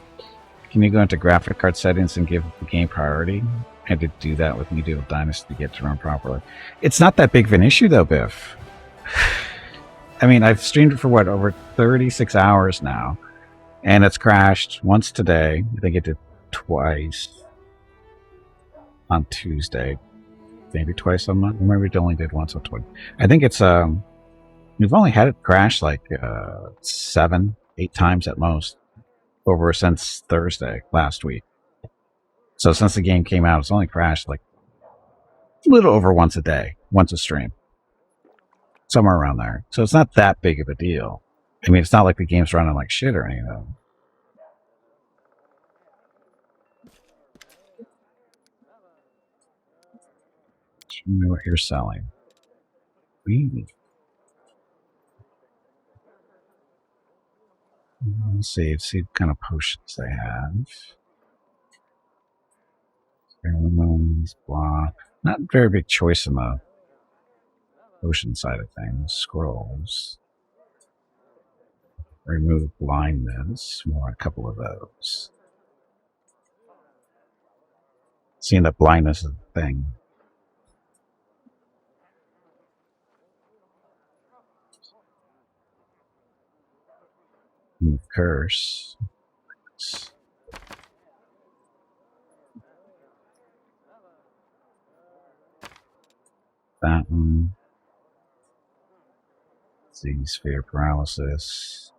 Speaker 1: Can you go into graphic card settings and give the game priority? I had to do that with Medieval Dynasty to get to run properly. It's not that big of an issue though, Biff. I mean, I've streamed it for what, over 36 hours now. And it's crashed once today. I think it did twice on Tuesday. Maybe twice a month. Maybe it only did once or twice. I think it's we've only had it crash like 7, 8 times at most over since Thursday last week. So since the game came out, it's only crashed like a little over once a day, once a stream. Somewhere around there. So it's not that big of a deal. I mean, it's not like the game's running like shit or anything. Show me what you're selling. Let's see what kind of potions they have. Pheromones, blah. Not a very big choice in the potion side of things. Scrolls. Remove blindness. We want a couple of those. Seeing that blindness is a thing. Remove curse. That one. See, sphere paralysis.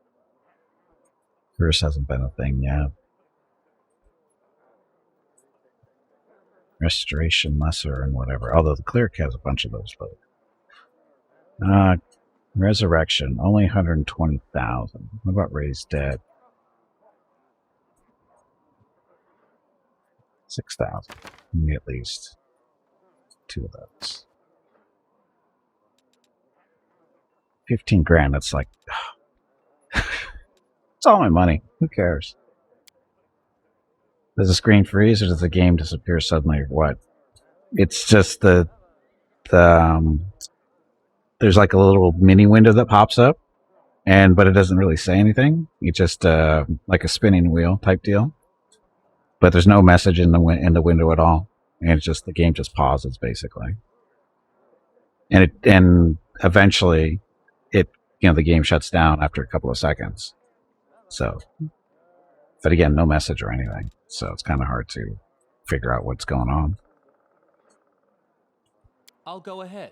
Speaker 1: Curse hasn't been a thing yet. Restoration, lesser, and whatever. Although the cleric has a bunch of those, but resurrection, only 120,000. What about raised dead? 6,000. Maybe at least 2 of those. 15 grand. That's like it's all my money. Who cares? Does the screen freeze or does the game disappear suddenly or what? It's just the there's like a little mini window that pops up, but it doesn't really say anything. It's just like a spinning wheel type deal. But there's no message in the window at all, and it's just the game just pauses basically. And eventually, the game shuts down after a couple of seconds. So, but again, no message or anything. So it's kind of hard to figure out what's going on.
Speaker 6: I'll go ahead.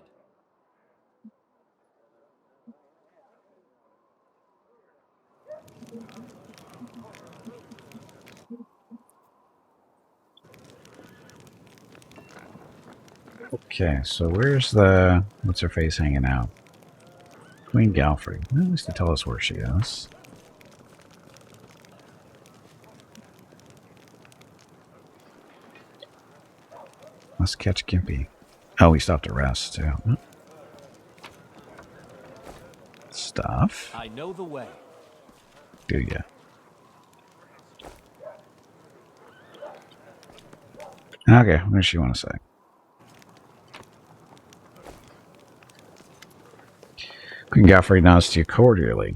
Speaker 1: Okay, so where's the what's her face hanging out? Queen Galfrey. Well, at least to tell us where she is. Must catch Gimpy. Oh, we stopped to rest too. Stuff.
Speaker 6: I know the way.
Speaker 1: Do ya? Okay, what does she want to say? Queen Galfrey nods to you cordially.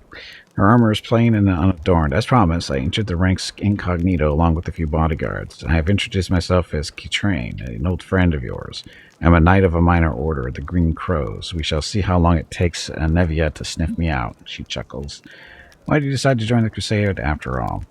Speaker 1: Her armor is plain and unadorned. As promised, I entered the ranks incognito along with a few bodyguards. I have introduced myself as Kitrain, an old friend of yours. I'm a knight of a minor order, the Green Crows. We shall see how long it takes Nevia to sniff me out. She chuckles. Why did you decide to join the Crusade after all?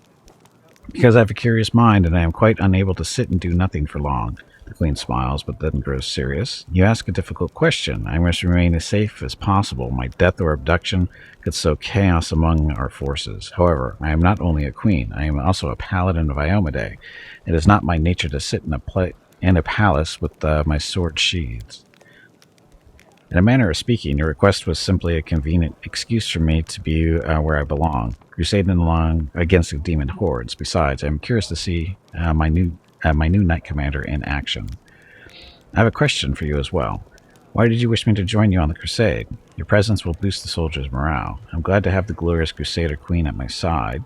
Speaker 1: Because I have a curious mind and I am quite unable to sit and do nothing for long. The Queen smiles, but then grows serious. You ask a difficult question. I must remain as safe as possible. My death or abduction could sow chaos among our forces. However, I am not only a queen, I am also a paladin of Iomade. It is not my nature to sit in a palace with my sword sheathed. In a manner of speaking, your request was simply a convenient excuse for me to be where I belong, crusading along against the demon hordes. Besides, I am curious to see my new Knight Commander in action. I have a question for you as well. Why did you wish me to join you on the crusade? Your presence will boost the soldiers' morale. I'm glad to have the glorious Crusader Queen at my side.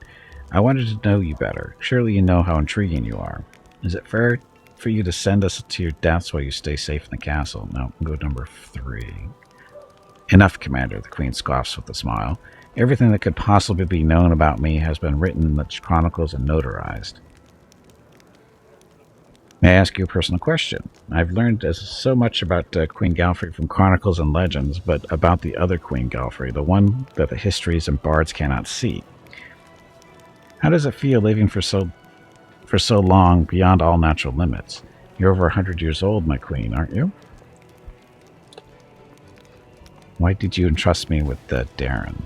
Speaker 1: I wanted to know you better. Surely you know how intriguing you are. Is it fair for you to send us to your deaths while you stay safe in the castle? No, go number 3. Enough, Commander, the Queen scoffs with a smile. Everything that could possibly be known about me has been written in the chronicles and notarized. May I ask you a personal question? I've learned so much about Queen Galfrey from chronicles and legends, but about the other Queen Galfrey, the one that the histories and bards cannot see. How does it feel living for so long beyond all natural limits? You're over 100 years old, my queen, aren't you? Why did you entrust me with Darren?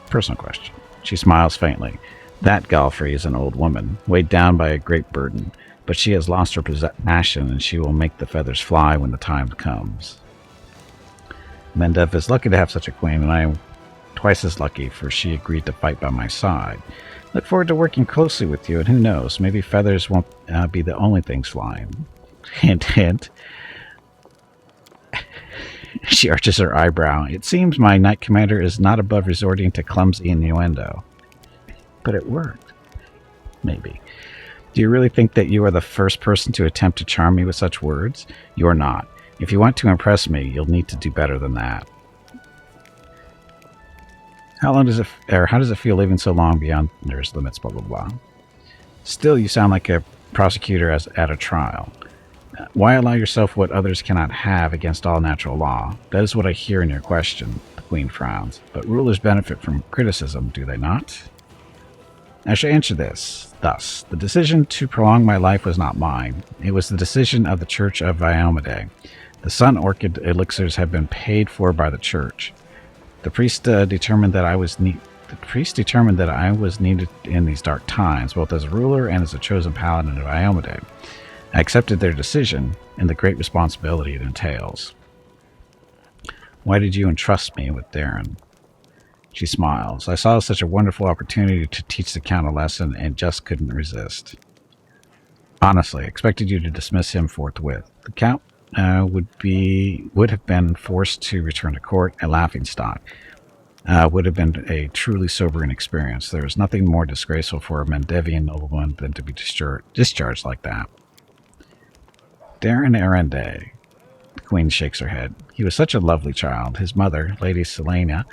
Speaker 1: Personal question. She smiles faintly. That Galfrey is an old woman, weighed down by a great burden, but she has lost her passion, and she will make the feathers fly when the time comes. Mendev is lucky to have such a queen, and I am twice as lucky, for she agreed to fight by my side. Look forward to working closely with you, and who knows, maybe feathers won't be the only things flying. Hint, hint. She arches her eyebrow. It seems my Knight Commander is not above resorting to clumsy innuendo. But it worked. Maybe. Do you really think that you are the first person to attempt to charm me with such words? You're not. If you want to impress me, you'll need to do better than that. How does it feel living so long beyond there's limits, blah, blah, blah. Still, you sound like a prosecutor at a trial. Why allow yourself what others cannot have against all natural law? That is what I hear in your question. The Queen frowns. But rulers benefit from criticism, do they not? I shall answer this thus. The decision to prolong my life was not mine. It was the decision of the Church of Iomade. The Sun Orchid elixirs have been paid for by the Church. The priest determined that I was needed in these dark times, both as a ruler and as a chosen paladin of Iomade. I accepted their decision and the great responsibility it entails. Why did you entrust me with Darren? She smiles. I saw such a wonderful opportunity to teach the Count a lesson and just couldn't resist. Honestly, I expected you to dismiss him forthwith. The Count would have been forced to return to court, a laughingstock. Would have been a truly sobering experience. There is nothing more disgraceful for a Mendevian nobleman than to be discharged like that. Darren Arende. The Queen shakes her head. He was such a lovely child. His mother, Lady Selena,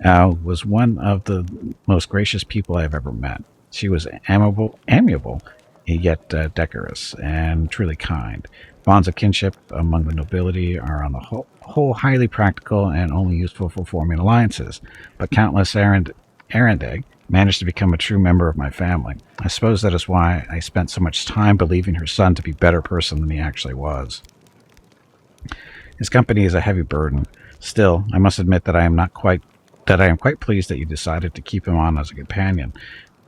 Speaker 1: was one of the most gracious people I have ever met. She was amiable, yet decorous, and truly kind. Bonds of kinship among the nobility are on the whole highly practical and only useful for forming alliances, but Countess Arende managed to become a true member of my family. I suppose that is why I spent so much time believing her son to be a better person than he actually was. His company is a heavy burden. Still, I must admit that I am quite pleased that you decided to keep him on as a companion.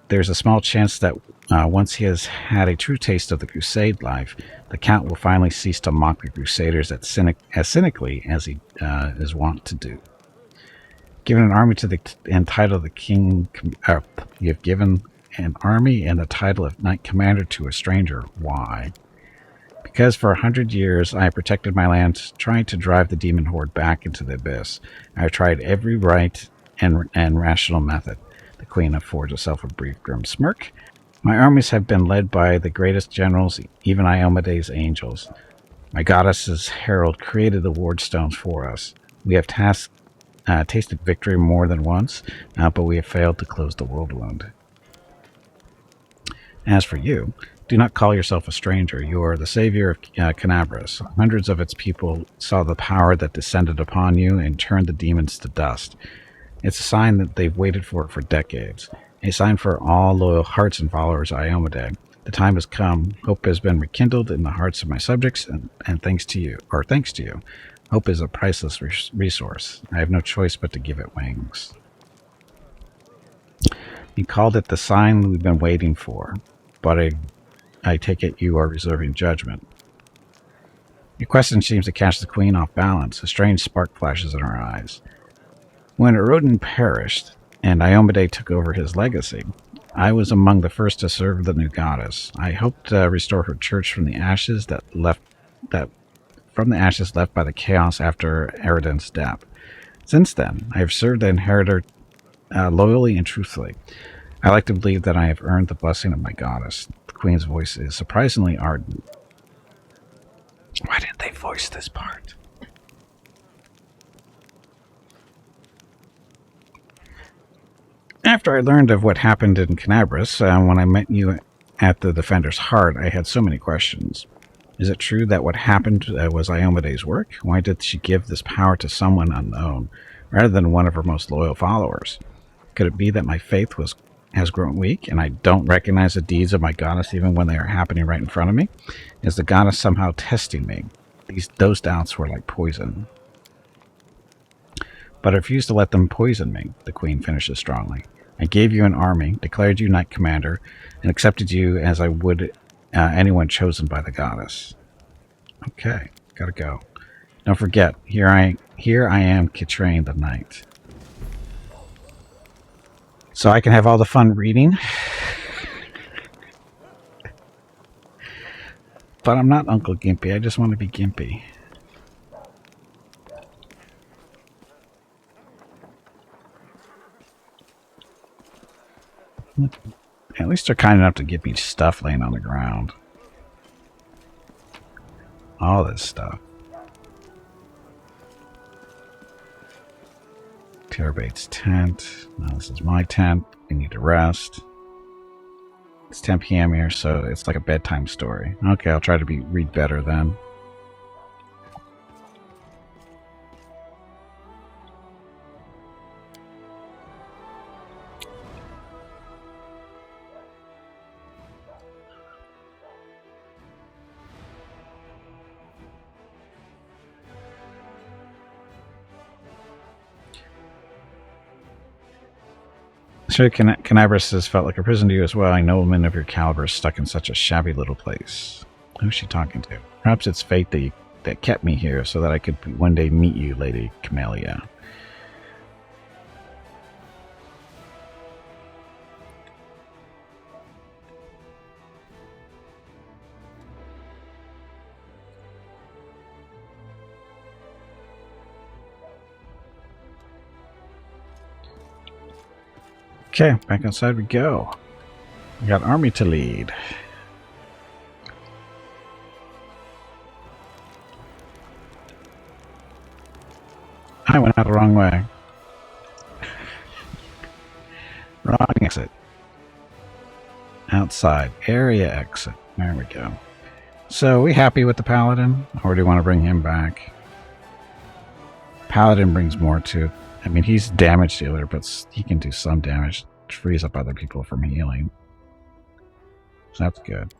Speaker 1: There's a small chance that once he has had a true taste of the crusade life, the Count will finally cease to mock the Crusaders as cynically as he is wont to do. Given an army and title of the king, you have given an army and the title of Knight Commander to a stranger. Why? Because for 100 years I have protected my land, trying to drive the demon horde back into the abyss. I have tried every right and rational method. The Queen affords herself a brief grim smirk. My armies have been led by the greatest generals, even Iomade's angels. My goddess's herald created the ward stones for us. We have tasted victory more than once, but we have failed to close the world wound. As for you, do not call yourself a stranger. You are the savior of Canabras. Hundreds of its people saw the power that descended upon you and turned the demons to dust. It's a sign that they've waited for decades. A sign for all loyal hearts and followers of Iomedae. The time has come. Hope has been rekindled in the hearts of my subjects, and thanks to you. Hope is a priceless resource. I have no choice but to give it wings. You called it the sign we've been waiting for, but I take it you are reserving judgment. Your question seems to catch the queen off balance. A strange spark flashes in her eyes. When Rodin perished, and Iomedae took over his legacy, I was among the first to serve the new goddess. I hoped to restore her church from the ashes left by the chaos after Eridan's death. Since then, I have served the inheritor loyally and truthfully. I like to believe that I have earned the blessing of my goddess. The queen's voice is surprisingly ardent. Why didn't they voice this part? After I learned of what happened in Canabras, when I met you at the Defender's Heart, I had so many questions. Is it true that what happened was Iomedae's work? Why did she give this power to someone unknown, rather than one of her most loyal followers? Could it be that my faith has grown weak, and I don't recognize the deeds of my goddess even when they are happening right in front of me? Is the goddess somehow testing me? Those doubts were like poison. But I refuse to let them poison me, the queen finishes strongly. I gave you an army, declared you knight commander, and accepted you as I would anyone chosen by the goddess. Okay, gotta go. Don't forget, here I am, Kitrain the knight. So I can have all the fun reading. But I'm not Uncle Gimpy, I just want to be Gimpy. At least they're kind enough to give me stuff laying on the ground. All this stuff. Terrabate's tent. No, this is my tent. We need to rest. It's 10 p.m. here, so it's like a bedtime story. Okay, I'll try to read better then. Sure, Canabras has felt like a prison to you as well. A nobleman of your caliber is stuck in such a shabby little place. Who's she talking to? Perhaps it's fate that kept me here so that I could one day meet you, Lady Camellia. Okay, back outside we go. We got army to lead. I went out the wrong way. Wrong exit. Outside. Area exit. There we go. So, we happy with the Paladin? Or do you want to bring him back? Paladin brings more to it. I mean, he's damage dealer, but he can do some damage. Frees up other people from healing. So that's good.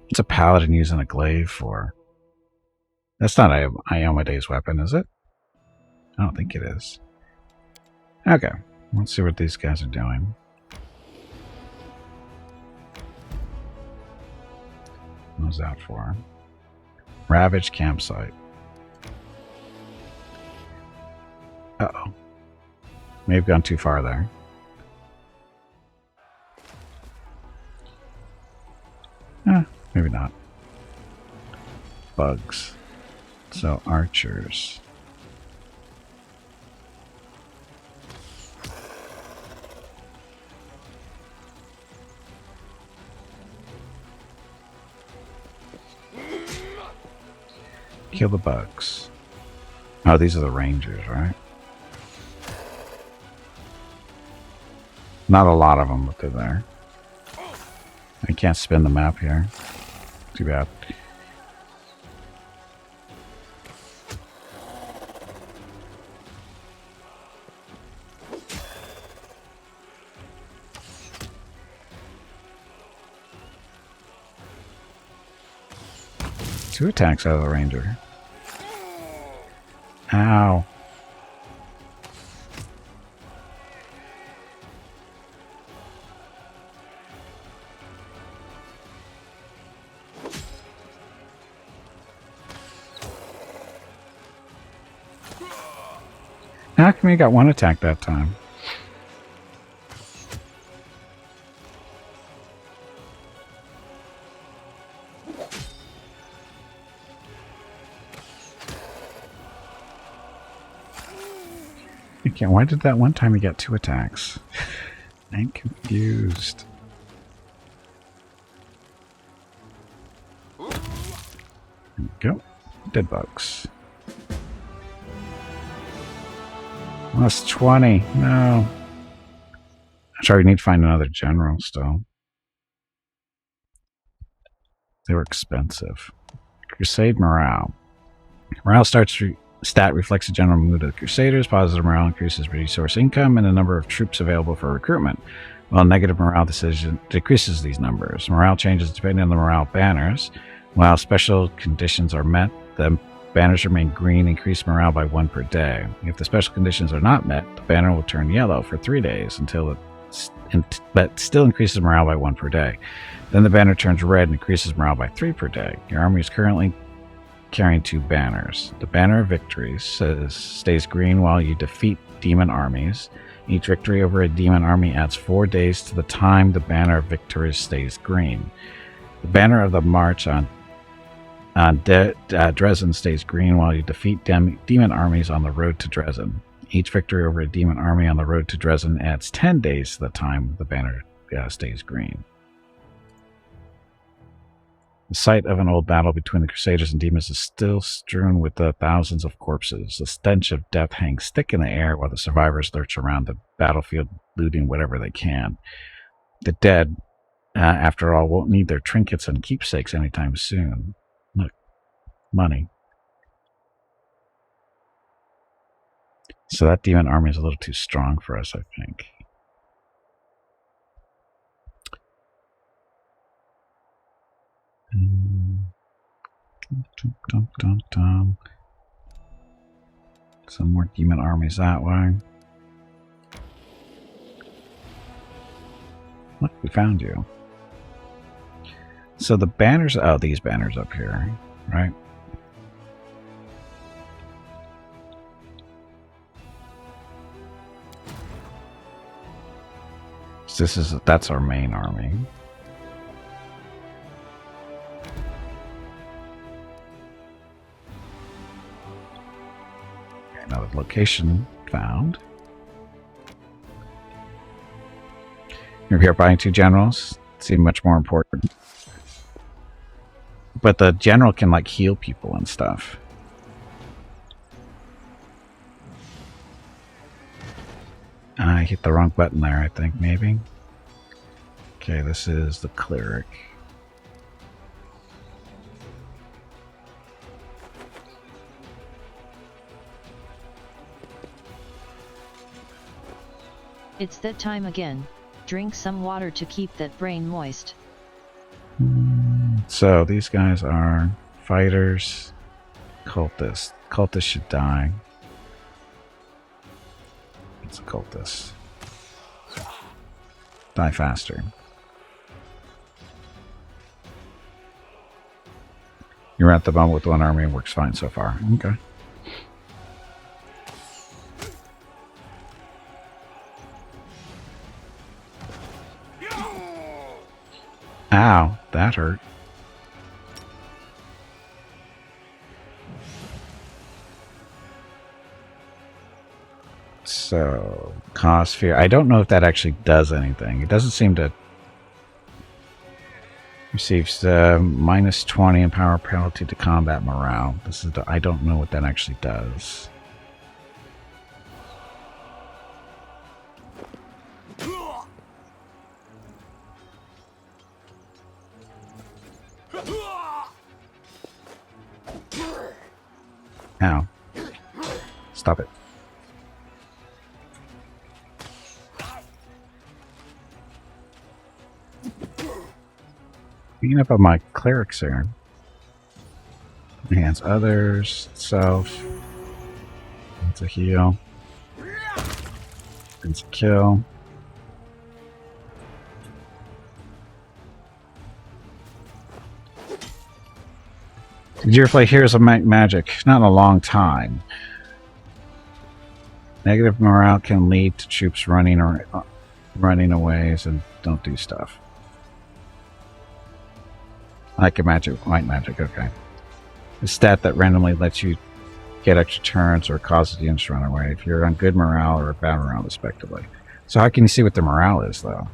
Speaker 1: What's a paladin using a glaive for? That's not Iomedae's weapon, is it? I don't think it is. Okay, let's see what these guys are doing. What was that for? Ravaged campsite. Uh-oh. May have gone too far there. Maybe not. Bugs. So, archers. Kill the bugs. Oh, these are the rangers, right? Not a lot of them, but they're there. I can't spin the map here. Too bad. 2 attacks out of the ranger. Ow. How come you got 1 attack that time? Okay, why did that one time you get 2 attacks? I'm confused. There we go. Dead bugs. Plus 20. No. Sorry, we need to find another general still. They were expensive. Crusade morale. Morale stat reflects the general mood of the Crusaders. Positive morale increases resource income and the number of troops available for recruitment, while negative morale decision decreases these numbers. Morale changes depending on the morale banners. While special conditions are met, the banners remain green, increase morale by 1 per day. If the special conditions are not met, the banner will turn yellow for 3 days but still increases morale by 1 per day. Then the banner turns red and increases morale by 3 per day. Your army is currently carrying 2 banners. The banner of victories stays green while you defeat demon armies. Each victory over a demon army adds 4 days to the time the banner of victories stays green. The banner of the march on Dresden stays green while you defeat demon armies on the road to Dresden. Each victory over a demon army on the road to Dresden adds 10 days to the time the banner stays green. The site of an old battle between the Crusaders and demons is still strewn with the thousands of corpses. The stench of death hangs thick in the air while the survivors lurch around the battlefield, looting whatever they can. The dead, after all, won't need their trinkets and keepsakes anytime soon. Look, money. So that demon army is a little too strong for us, I think. Some more demon armies that way. Look, we found you. So the banners, oh, these banners up here, right? So that's our main army. Another location found. You're here buying 2 generals. Seem much more important. But the general can like heal people and stuff. I hit the wrong button there, I think, maybe. Okay, this is the cleric.
Speaker 4: It's that time again. Drink some water to keep that brain moist.
Speaker 1: So these guys are fighters, cultists. Cultists should die. It's a cultist. Die faster. You're at the moment with 1 army and works fine so far. Okay. Ow, that hurt. So, cause fear. I don't know if that actually does anything. It doesn't seem to. Receives minus 20 in power penalty to combat morale. This is I don't know what that actually does. Ow. Stop it. Beating up on my clerics here. Enhance others, itself. It's a heal. It's a kill. Did you ever play Heroes of Magic? Not in a long time. Negative morale can lead to troops running away and don't do stuff. Like a magic, white magic, okay. A stat that randomly lets you get extra turns or causes the units to run away if you're on good morale or bad morale, respectively. So how can you see what the morale is, though?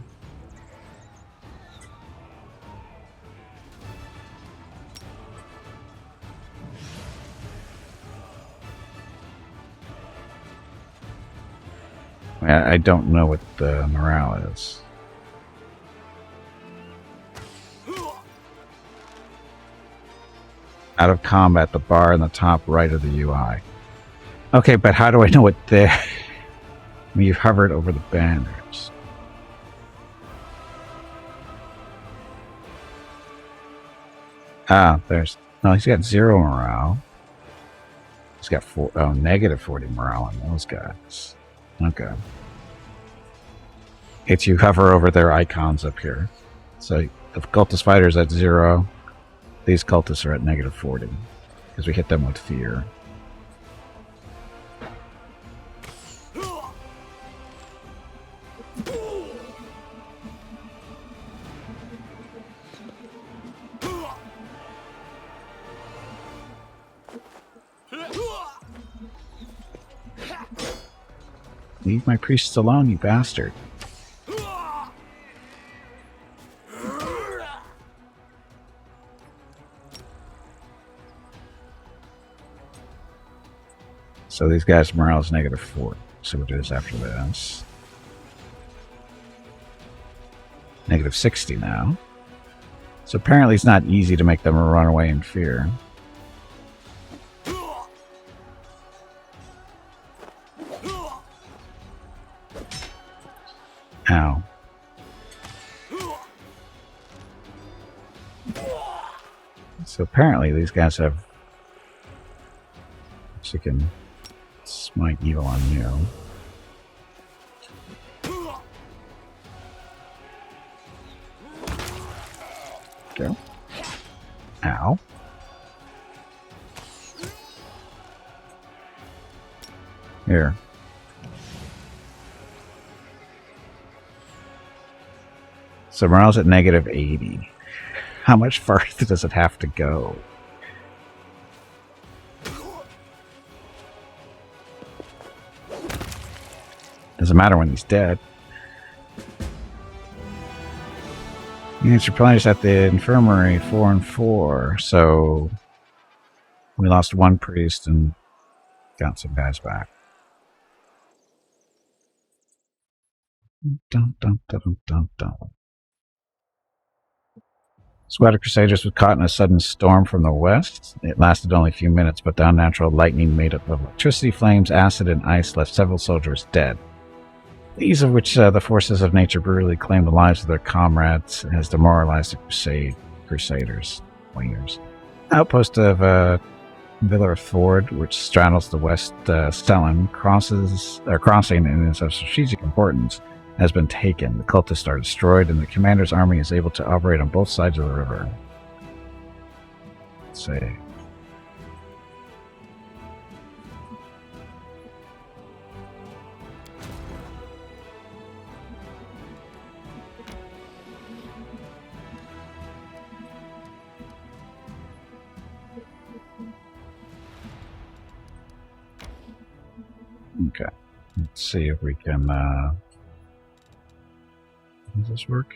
Speaker 1: I don't know what the morale is. Out of combat, the bar in the top right of the UI. Okay, but how do I know what the... when you've hovered over the banners? Ah, there's... No, he's got 0 morale. He's got negative 40 morale on those guys. Okay. It's you hover over their icons up here. So the cultist fighters at 0. These cultists are at negative 40 because we hit them with fear. Leave my priests alone, you bastard. So these guys' morale is negative 4. So what it is after this. Negative 60 now. So apparently it's not easy to make them run away in fear. Ow. So apparently these guys have... So you can smite evil on you. Go. Ow. Here. So morale's at negative 80. How much farther does it have to go? Doesn't matter when he's dead. Units replenished at the infirmary 4 and 4. So we lost 1 priest and got some guys back. Dun, dun, dun, dun, dun, dun. Squad of Crusaders was caught in a sudden storm from the west. It lasted only a few minutes, but the unnatural lightning made up of electricity, flames, acid, and ice left several soldiers dead. These of which the forces of nature brutally claimed the lives of their comrades has demoralized the Crusaders. Outpost of Villa Ford, which straddles the west Stellan, crossing and is of strategic importance, has been taken. The cultists are destroyed, and the commander's army is able to operate on both sides of the river. Let's see. Okay. Let's see if we can does this work?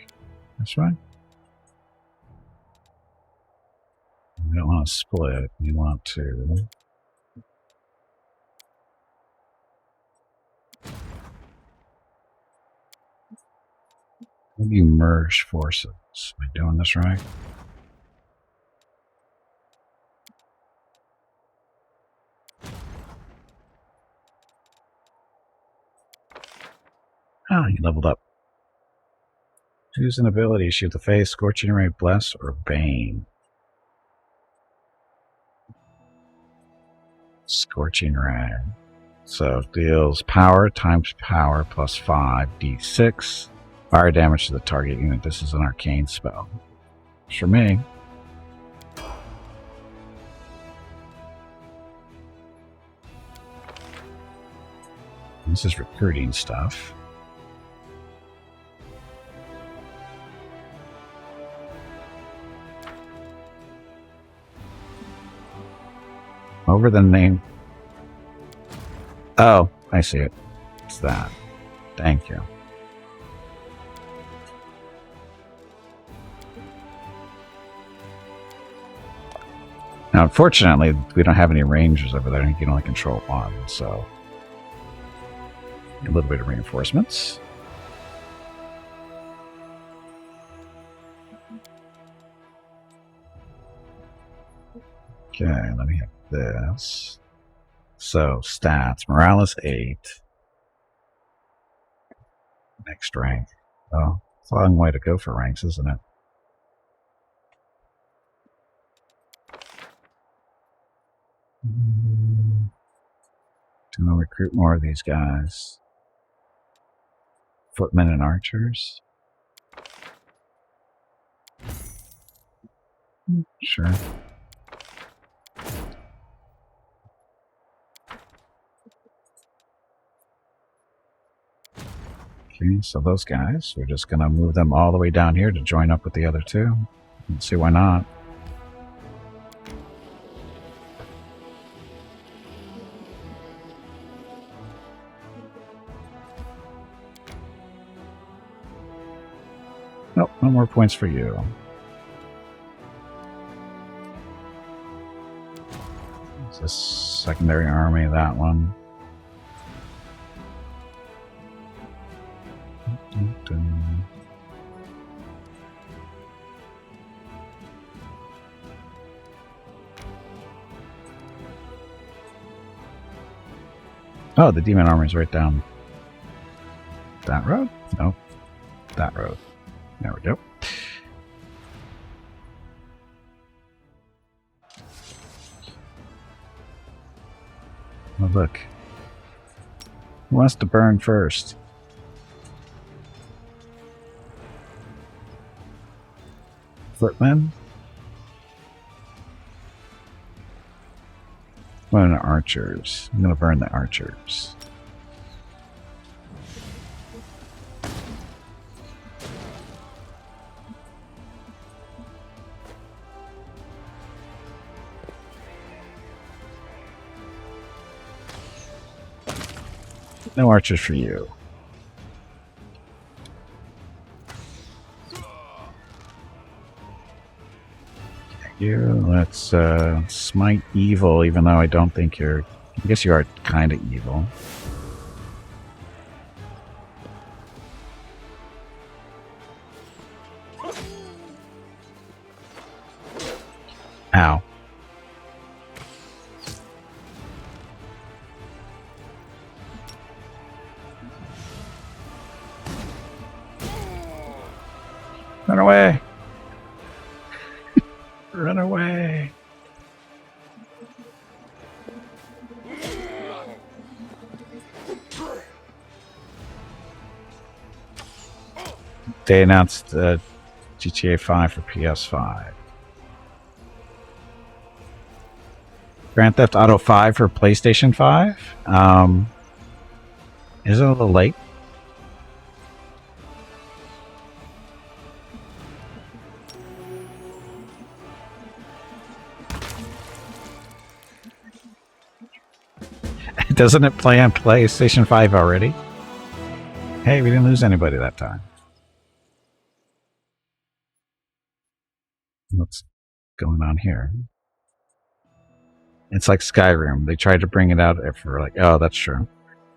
Speaker 1: That's right. We don't want to split. We want to... Maybe merge forces. Am I doing this right? Ah, he leveled up. Choose an ability. Shield the face, Scorching Ray, Bless, or Bane. Scorching Ray. So deals power times power plus 5d6. Fire damage to the target unit. This is an arcane spell. For me. This is recruiting stuff. Over the name. Oh, I see it. It's that. Thank you. Now, unfortunately, we don't have any rangers over there. You can only control one, so a little bit of reinforcements. Okay, let me have this. So, stats. Morale is 8. Next rank. Oh, it's a long way to go for ranks, isn't it? I'll recruit more of these guys. Footmen and archers. Sure. Okay, so those guys, we're just going to move them all the way down here to join up with the other two. Let's see why not. Nope, no more points for you. Is this secondary army, that one? Oh, the demon army is right down that road? No, that road. There we go. Oh, look. Who wants to burn first? Footmen? What are the archers? I'm going to burn the archers. No archers for you. Let's smite evil, even though I don't think you're... I guess you are kind of evil. Ow. Run away! Run away! They announced GTA 5 for PS5. Grand Theft Auto 5 for PlayStation 5? Is it a little late? Doesn't it play on PlayStation 5 already? Hey, we didn't lose anybody that time. What's going on here? It's like Skyrim. They tried to bring it out for like, oh, that's true.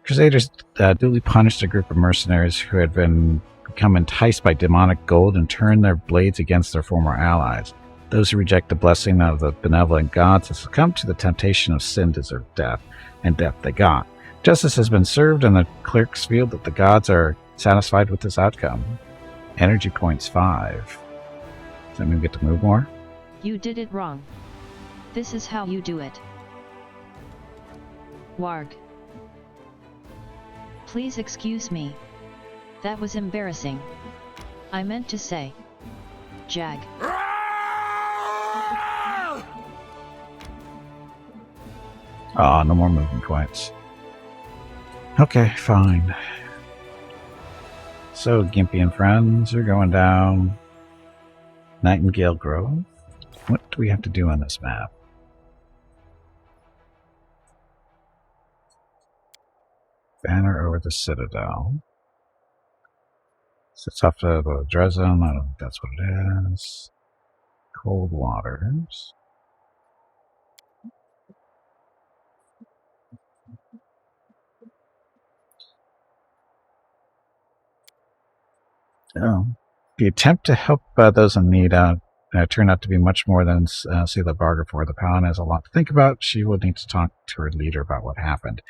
Speaker 1: Crusaders duly punished a group of mercenaries who had become enticed by demonic gold and turned their blades against their former allies. Those who reject the blessing of the benevolent gods have succumbed to the temptation of sin deserve death, and death they got. Justice has been served, and the clerks feel that the gods are satisfied with this outcome. Energy points 5. Does that mean we get to move more?
Speaker 4: You did it wrong. This is how you do it. Warg. Please excuse me. That was embarrassing. I meant to say. Jag.
Speaker 1: Ah, no more movement quite. Okay, fine. So, Gimpy and friends are going down Nightingale Grove. What do we have to do on this map? Banner over the Citadel. So it's off to the Dresden. I don't think that's what it is. Cold Waters. Oh. The attempt to help those in need turned out to be much more than see the bargain for. The Paladin has a lot to think about. She will need to talk to her leader about what happened.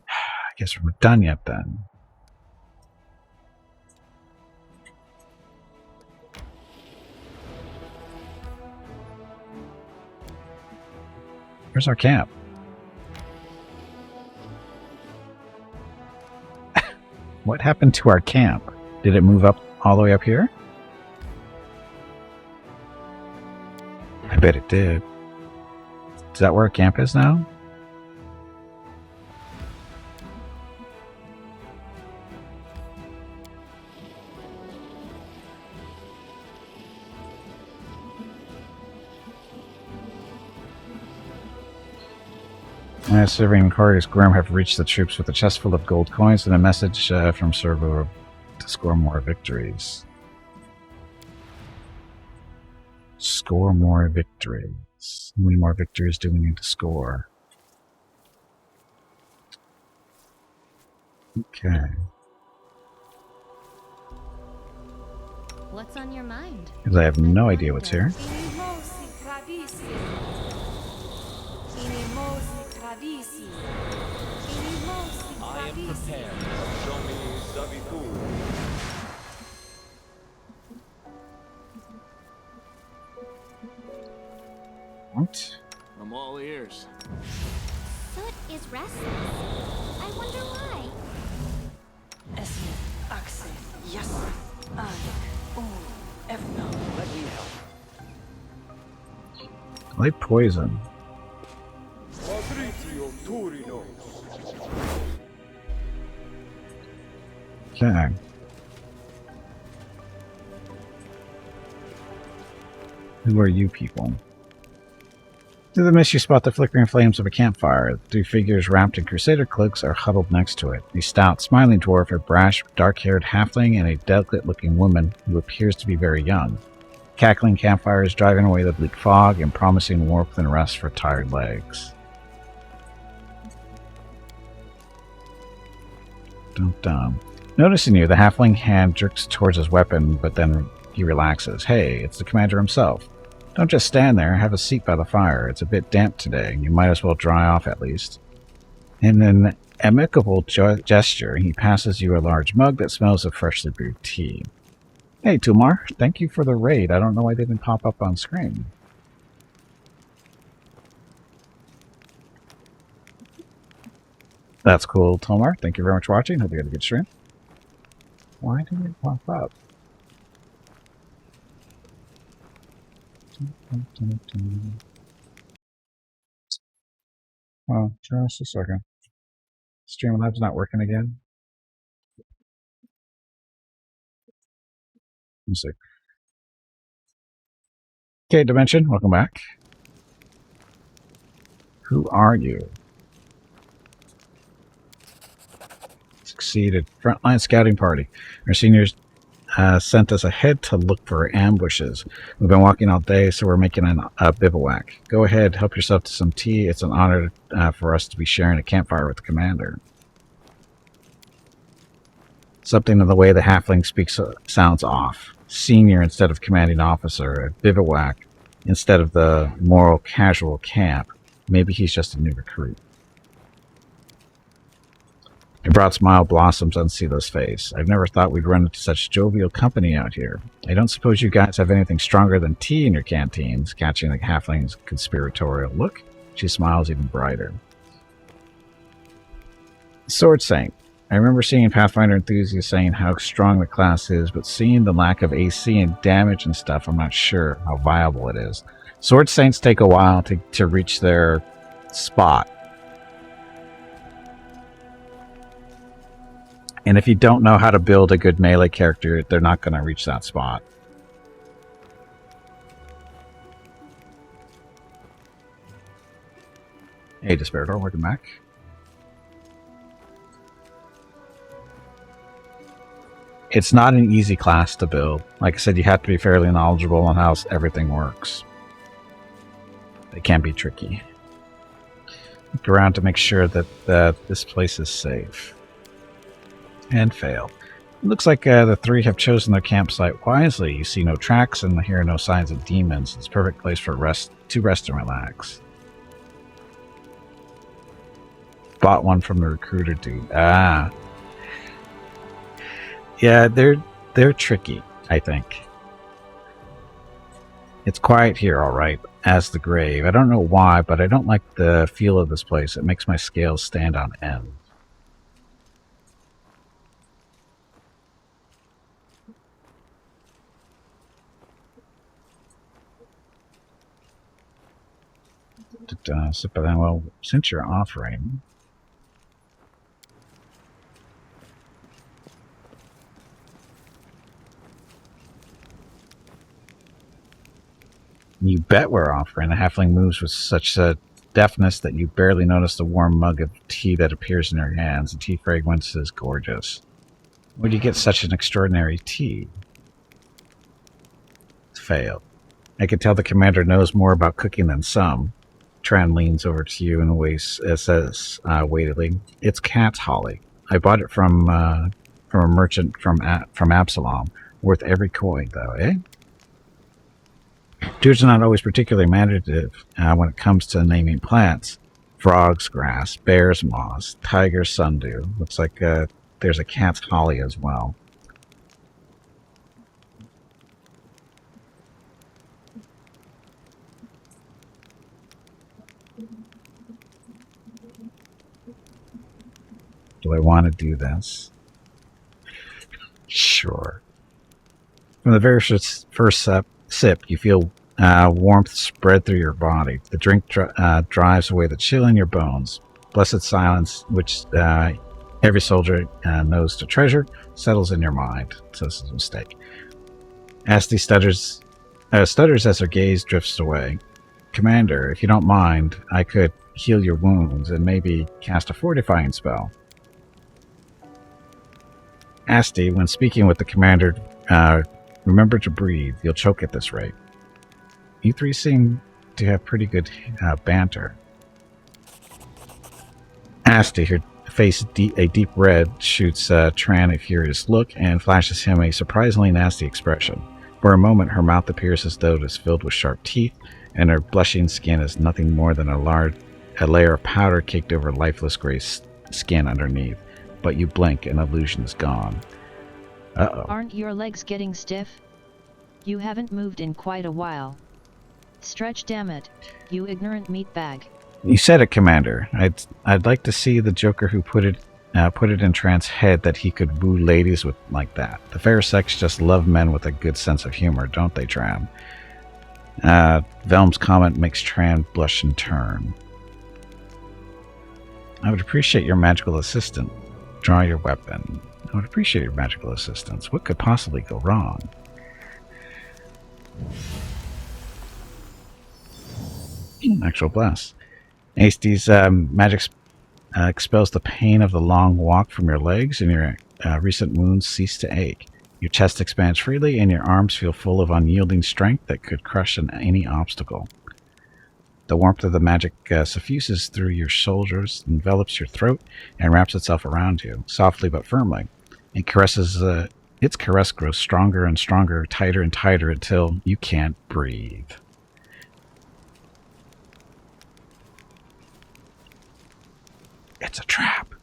Speaker 1: I guess we're done yet then. Where's our camp? What happened to our camp? Did it move up all the way up here? I bet it did. Is that where our camp is now? Serving Corey's Grim have reached the troops with a chest full of gold coins and a message from Servo to score more victories. Score more victories. How many more victories do we need to score? Okay.
Speaker 7: What's on your mind?
Speaker 1: Because I have no idea what's here.
Speaker 6: I am prepared. Show me Savitu.
Speaker 1: What?
Speaker 3: I'm all ears.
Speaker 7: Soot is restless. I wonder why.
Speaker 6: Let me help.
Speaker 1: Like poison. Okay. Who are you people? Through the mist you spot the flickering flames of a campfire. The two figures wrapped in crusader cloaks are huddled next to it. A stout, smiling dwarf, a brash, dark-haired halfling, and a delicate-looking woman who appears to be very young. Cackling campfire is driving away the bleak fog and promising warmth and rest for tired legs. Dum-dum. Noticing you, the halfling hand jerks towards his weapon, but then he relaxes. Hey, it's the commander himself. Don't just stand there, have a seat by the fire. It's a bit damp today. You might as well dry off at least. In an amicable gesture, he passes you a large mug that smells of freshly brewed tea. Hey, Tumar, thank you for the raid. I don't know why it didn't pop up on screen. That's cool, Tomar. Thank you very much for watching. Hope you had a good stream. Why didn't it pop up? Oh, just a second. Streamlabs not working again. Let's see. Okay, Dimension, welcome back. Who are you? Succeeded. Frontline scouting party. Our seniors sent us ahead to look for ambushes. We've been walking all day, so we're making a bivouac. Go ahead, help yourself to some tea. It's an honor for us to be sharing a campfire with the commander. Something in the way the halfling speaks sounds off. Senior instead of commanding officer. A bivouac instead of the moral casual camp. Maybe he's just a new recruit. A broad smile blossoms on Silo's face. I've never thought we'd run into such jovial company out here. I don't suppose you guys have anything stronger than tea in your canteens. Catching the halfling's conspiratorial look, she smiles even brighter. Sword Saint. I remember seeing Pathfinder enthusiasts saying how strong the class is, but seeing the lack of AC and damage and stuff, I'm not sure how viable it is. Sword Saints take a while to reach their spot. And if you don't know how to build a good melee character, they're not going to reach that spot. Hey, Desperator, welcome back. It's not an easy class to build. Like I said, you have to be fairly knowledgeable on how everything works. It can be tricky. Look around to make sure that this place is safe. And fail. It looks like the three have chosen their campsite wisely. You see no tracks and hear no signs of demons. It's a perfect place for to rest and relax. Bought one from the recruiter dude. Ah. Yeah, they're tricky, I think. It's quiet here, all right, as the grave. I don't know why, but I don't like the feel of this place. It makes my scales stand on end. But then, well, since you're offering... You bet we're offering. The halfling moves with such a deftness that you barely notice the warm mug of tea that appears in her hands. The tea fragrance is gorgeous. Where do you get such an extraordinary tea? Failed. I can tell the commander knows more about cooking than some. Tran leans over to you and says weightedly, "It's cat's holly. I bought it from a merchant from Absalom. Worth every coin, though, eh?" Dudes are not always particularly imaginative when it comes to naming plants. Frog's grass, bear's moss, tiger's sundew. Looks like there's a cat's holly as well. Do I want to do this? Sure. From the very first sip, you feel warmth spread through your body. The drink drives away the chill in your bones. Blessed silence, which every soldier knows to treasure, settles in your mind. So this is a mistake. Asti stutters as her gaze drifts away. "Commander, if you don't mind, I could heal your wounds and maybe cast a fortifying spell." Asti, when speaking with the commander, remember to breathe. You'll choke at this rate. You three seem to have pretty good banter. Asti, her face a deep red, shoots Tran a furious look and flashes him a surprisingly nasty expression. For a moment, her mouth appears as though it is filled with sharp teeth, and her blushing skin is nothing more than a layer of powder caked over lifeless gray skin underneath. But you blink and illusion is gone. Uh-oh.
Speaker 4: Aren't your legs getting stiff? You haven't moved in quite a while. Stretch, damn it, you ignorant meatbag.
Speaker 1: You said it, Commander. I'd like to see the Joker who put it in Tran's head that he could woo ladies with like that. The fair sex just love men with a good sense of humor, don't they, Tran? Velm's comment makes Tran blush in turn. I would appreciate your magical assistant. Draw your weapon. I would appreciate your magical assistance. What could possibly go wrong? Actual bless. Asti's magic expels the pain of the long walk from your legs, and your recent wounds cease to ache. Your chest expands freely, and your arms feel full of unyielding strength that could crush any obstacle. The warmth of the magic suffuses through your shoulders, envelops your throat, and wraps itself around you, softly but firmly. It caresses. Its caress grows stronger and stronger, tighter and tighter, until you can't breathe. It's a trap.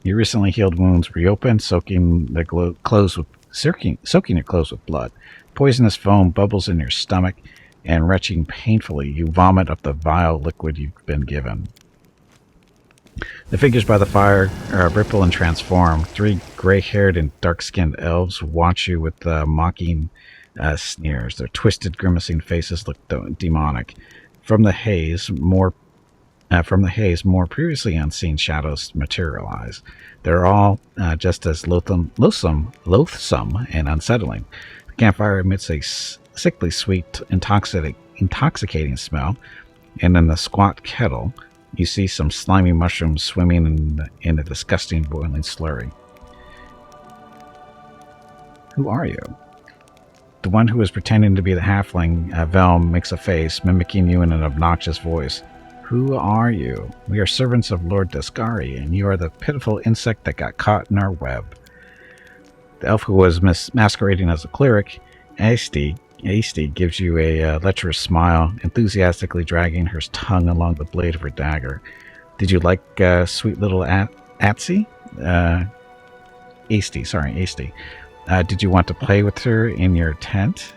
Speaker 1: Your recently healed wounds reopen, soaking your clothes with blood. Poisonous foam bubbles in your stomach, and retching painfully, you vomit up the vile liquid you've been given. The figures by the fire ripple and transform. 3 gray-haired and dark-skinned elves watch you with mocking sneers. Their twisted, grimacing faces look demonic. From the haze, more previously unseen shadows materialize. They're all just as loathsome and unsettling. The campfire emits a sickly sweet, intoxicating smell, and in the squat kettle, you see some slimy mushrooms swimming in a disgusting boiling slurry. Who are you? The one who is pretending to be the halfling, Velm, makes a face, mimicking you in an obnoxious voice. Who are you? We are servants of Lord Desgari, and you are the pitiful insect that got caught in our web. The elf who was masquerading as a cleric, Aiste, gives you a lecherous smile, enthusiastically dragging her tongue along the blade of her dagger. Did you like sweet little Aiste? Aiste. Did you want to play with her in your tent?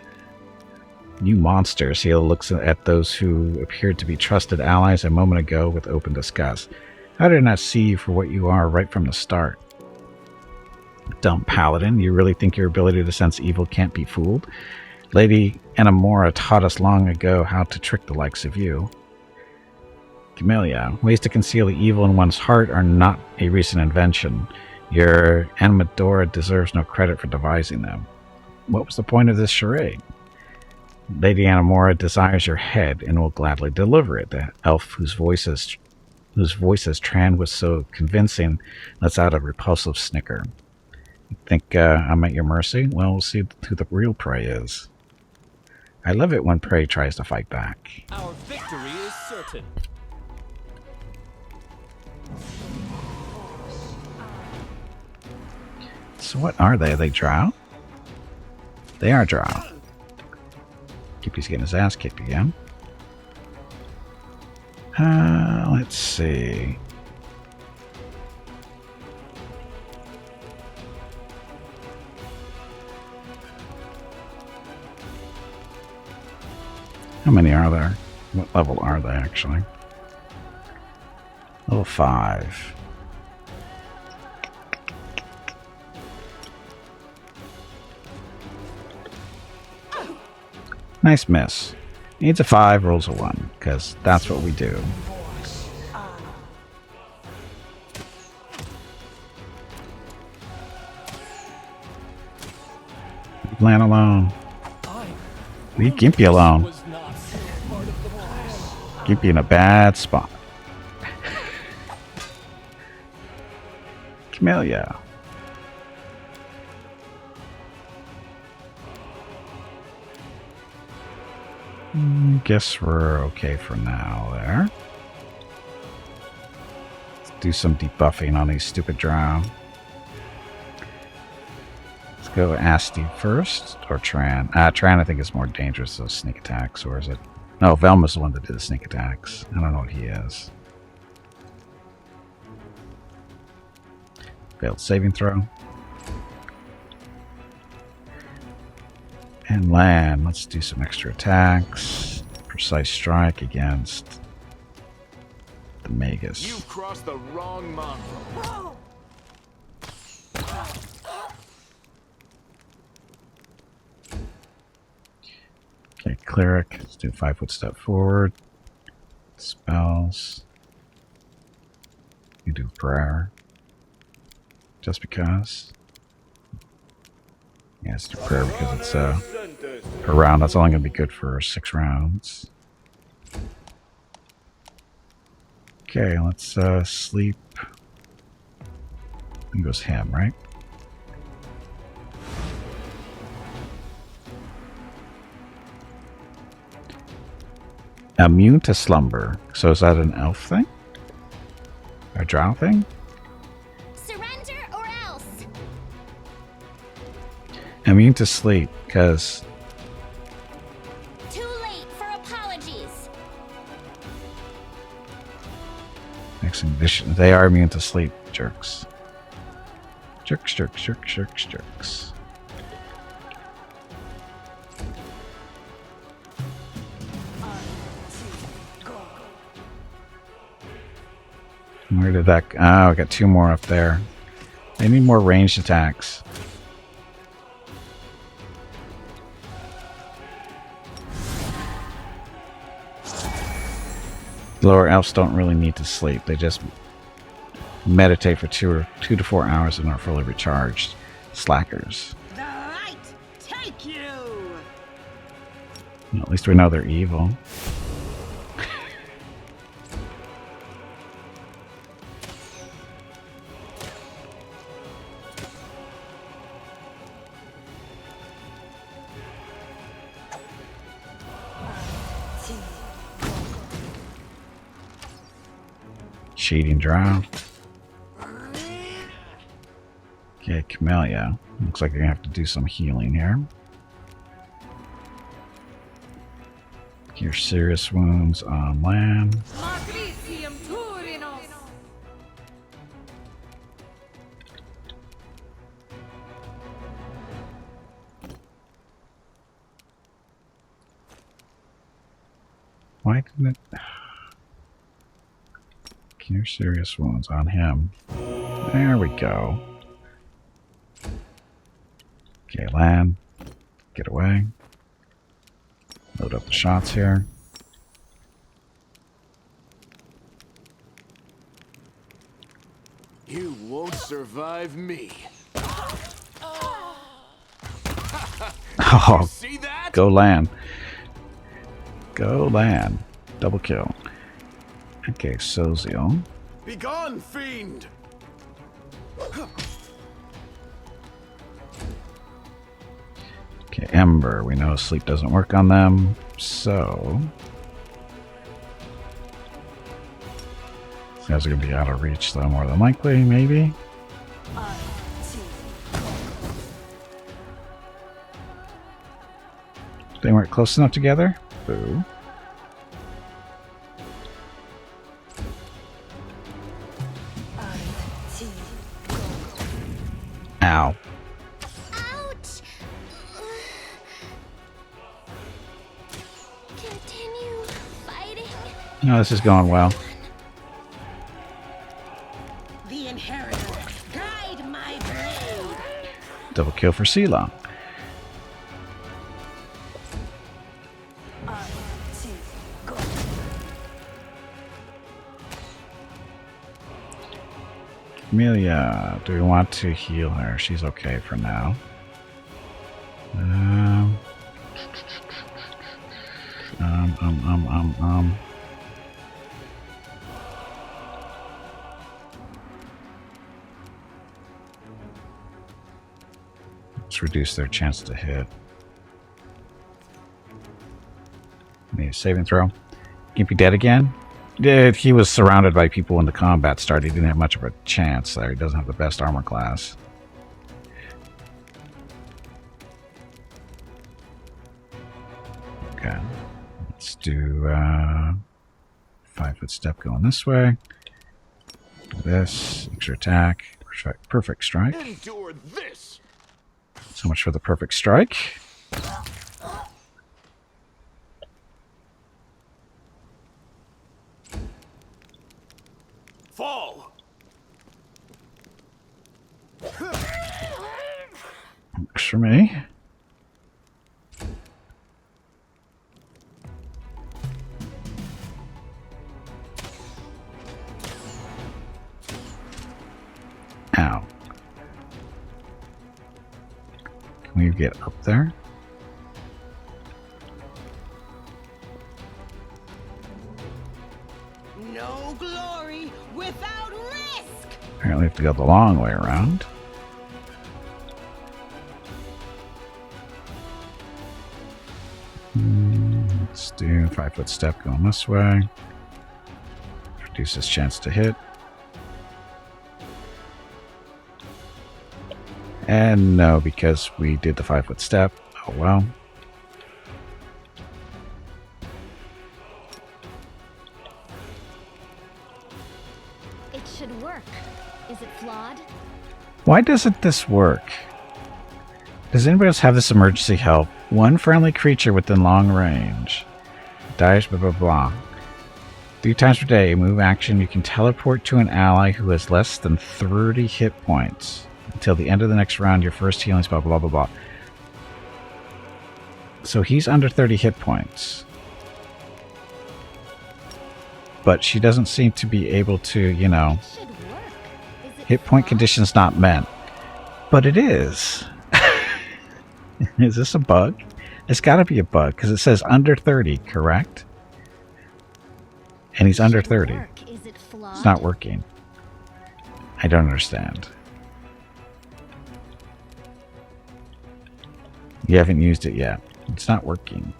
Speaker 1: You monster, Ciela looks at those who appeared to be trusted allies a moment ago with open disgust. How did I not see you for what you are right from the start? Dumb paladin, you really think your ability to sense evil can't be fooled? Lady Enamora taught us long ago how to trick the likes of you. Camellia, ways to conceal the evil in one's heart are not a recent invention. Your Animadora deserves no credit for devising them. What was the point of this charade? Lady Enamora desires your head and will gladly deliver it. The elf whose voice Tran was so convincing lets out a repulsive snicker. You think I'm at your mercy? Well, we'll see who the real prey is. I love it when prey tries to fight back.
Speaker 6: Our victory is certain.
Speaker 1: So what are they? Are they drow? They are drow. Gimpy's getting his ass kicked again. Let's see. How many are there? What level are they, actually? Level 5. Nice miss. Needs a 5, rolls a 1, because that's what we do. Leave Lan alone. Leave Gimpy alone. Gimpy in a bad spot. Camellia. Guess we're okay for now there. Let's do some debuffing on these stupid drow. Let's go Asti first, or Tran. Tran I think is more dangerous to sneak attacks, or is it? No, Velma's the one that did the sneak attacks. I don't know what he is. Failed saving throw. And Lan, let's do some extra attacks. Precise strike against the Magus.
Speaker 3: You've crossed the wrong mongrel.
Speaker 1: Okay, cleric. Let's do 5-foot step forward. Spells. You do prayer. Just because. Yeah, let's do prayer because it's a round. That's only going to be good for 6 rounds. Okay, let's sleep. I think it was him, right? Immune to slumber. So is that an elf thing? A drow thing?
Speaker 7: Surrender or else.
Speaker 1: Immune to sleep, because...
Speaker 7: Too late for apologies.
Speaker 1: They are immune to sleep, jerks. Jerks. Where did that... Oh, I got 2 more up there. I need more ranged attacks. Lower elves don't really need to sleep. They just meditate for 2 to 4 hours and are fully recharged. Slackers.
Speaker 5: The light take you.
Speaker 1: Well, at least we know they're evil. Cheating drow. Okay, Camellia. Looks like you're gonna have to do some healing here. Cure serious wounds on land. Why didn't it... Cure serious wounds on him. There we go. Okay, land. Get away. Load up the shots here.
Speaker 3: You won't survive me.
Speaker 1: Oh,
Speaker 3: See that?
Speaker 1: go land. Go land. Double kill. Okay, Soziel.
Speaker 3: Be gone, fiend!
Speaker 1: Okay, Ember. We know sleep doesn't work on them, so... These guys are going to be out of reach, though, more than likely, maybe? They weren't close enough together? Boo. Ow.
Speaker 7: Ouch! Continue fighting.
Speaker 1: No, this is going well.
Speaker 5: The inheritor, guide my blade.
Speaker 1: Double kill for Seelong. Amelia, do we want to heal her? She's okay for now. Let's reduce their chance to hit. Need a saving throw. Gimpy dead again? Yeah, he was surrounded by people when the combat started. He didn't have much of a chance there. He doesn't have the best armor class. Okay. Let's do 5-foot step going this way. Do this. Extra attack. Perfect strike.
Speaker 3: Endure this!
Speaker 1: So much for the perfect strike.
Speaker 3: Fall!
Speaker 1: Works for me. Ow. Can we get up there?
Speaker 5: No glory without risk.
Speaker 1: Apparently we have to go the long way around. Let's do 5-foot step going this way. Reduce his chance to hit. And no, because we did the 5-foot step. Oh well.
Speaker 7: It should work. Is it flawed?
Speaker 1: Why doesn't this work? Does anybody else have this emergency help? One friendly creature within long range. Dies blah blah blah. 3 times per day, move action, you can teleport to an ally who has less than 30 hit points. Until the end of the next round, your first healing spell, blah, blah, blah. So he's under 30 hit points. But she doesn't seem to be able to, you know... Hit point conditions not met. But it is. Is this a bug? It's got to be a bug, because it says under 30, correct? And he's under 30. It's not working. I don't understand. You haven't used it yet. It's not working.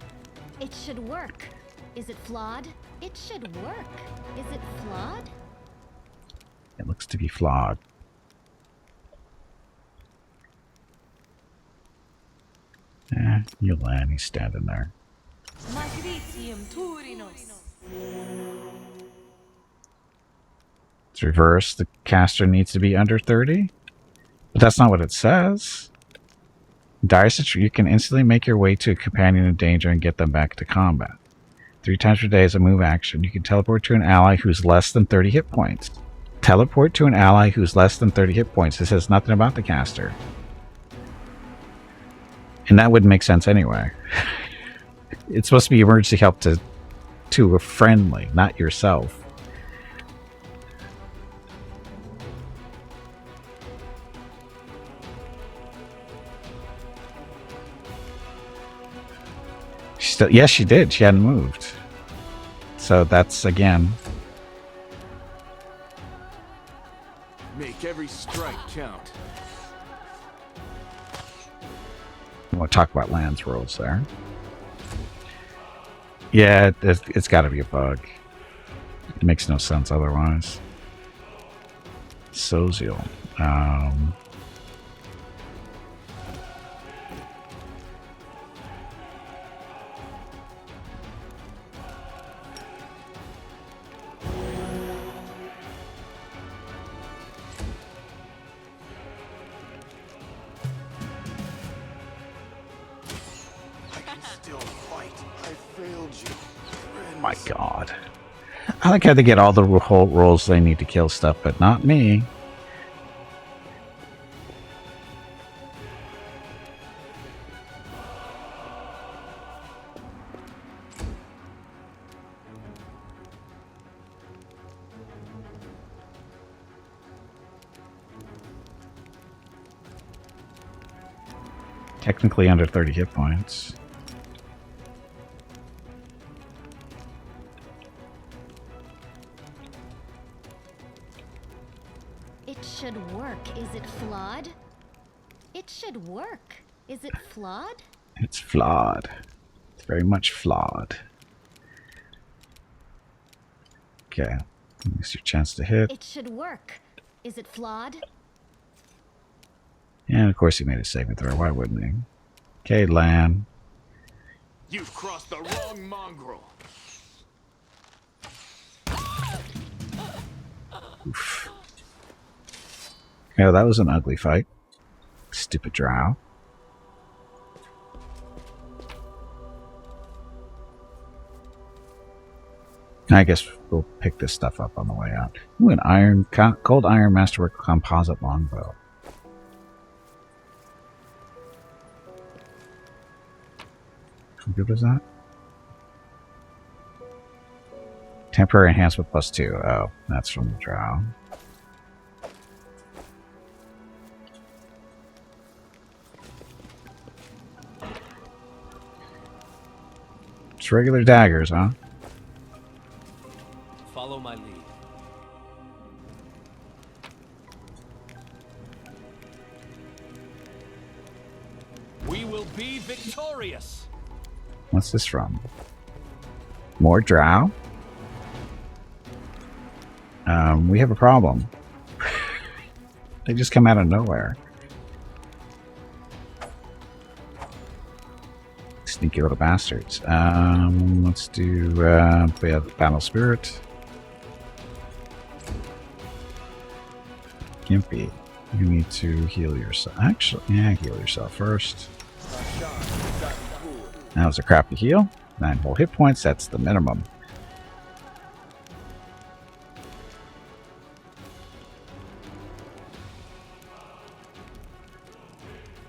Speaker 7: It should work. Is it flawed? It should work. Is it flawed?
Speaker 1: It looks to be flawed. You land, he's standing there. It's reverse. The caster needs to be under 30? But that's not what it says. Dire situation, you can instantly make your way to a companion in danger and get them back to combat. 3 times per day is a move action. You can teleport to an ally who's less than 30 hit points. Teleport to an ally who's less than 30 hit points. It says nothing about the caster. And that wouldn't make sense anyway. It's supposed to be emergency help to a friendly, not yourself. Yes, she did. She hadn't moved. So that's, again...
Speaker 3: Make every strike count.
Speaker 1: We'll talk about lands rolls there. Yeah, it's got to be a bug. It makes no sense otherwise. Social. My god. I like how they get all the whole rolls they need to kill stuff, but not me. Technically under 30 hit points.
Speaker 7: It should work. Is it flawed? It should work. Is it flawed?
Speaker 1: It's flawed. It's very much flawed. Okay. Here's your chance to hit.
Speaker 7: It should work. Is it flawed?
Speaker 1: And of course he made a saving throw. Why wouldn't he? Okay, Lan.
Speaker 3: You've crossed the wrong mongrel.
Speaker 1: Oof. Yeah, that was an ugly fight. Stupid drow. I guess we'll pick this stuff up on the way out. Ooh, an gold iron masterwork composite longbow. How good was that? Temporary enhancement +2. Oh, that's from the drow. Just regular daggers, huh?
Speaker 6: Follow my lead. We will be victorious.
Speaker 1: What's this from? More drow? We have a problem. They just come out of nowhere. Sneaky little bastards. Let's do Battle Spirit. Gimpy, you need to heal yourself. Actually, yeah, heal yourself first. That was a crappy heal. 9 whole hit points, that's the minimum.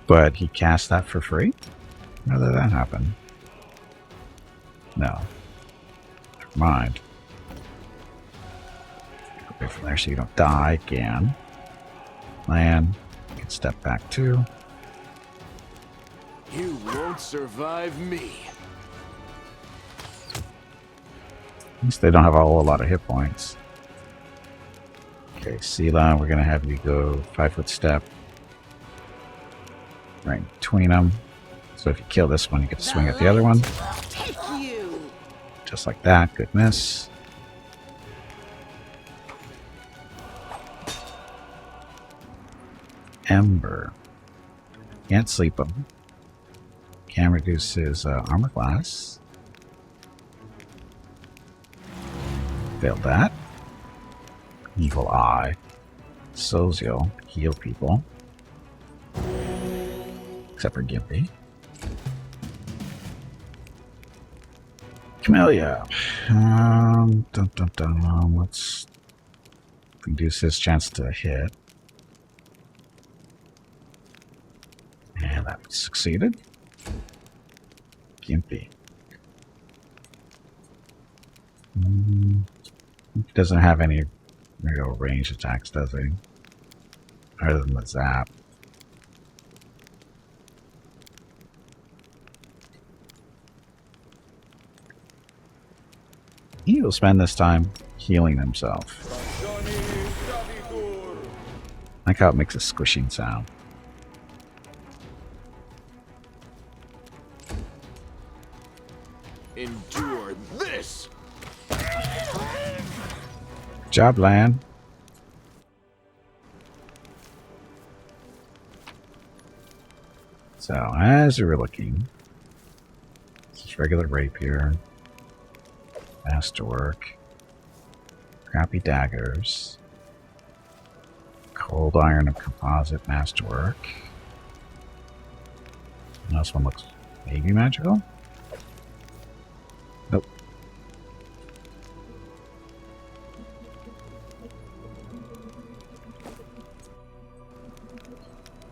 Speaker 1: But he cast that for free? How did that happen? No. Never mind. Go away from there so you don't die again. Land. You can step back too.
Speaker 3: You won't survive me.
Speaker 1: At least they don't have a whole lot of hit points. Okay, Sela, we're going to have you go 5-foot step. Right between them. So if you kill this one, you get to swing at the other one.
Speaker 5: Take you.
Speaker 1: Just like that. Good miss. Ember. Can't sleep him. Can reduce his armor class. Failed that. Evil Eye. Sozio. Heal people. Except for Gimpy. Camellia. Let's reduce his chance to hit. And that succeeded. Gimpy. He doesn't have any real range attacks, does he? Other than the zap. He will spend this time healing himself. I like how it makes a squishing sound.
Speaker 3: Endure this!
Speaker 1: Good job, Lan. So, as we were looking, this is regular rapier. Masterwork, crappy daggers, cold iron of composite masterwork. And this one looks maybe magical. Nope.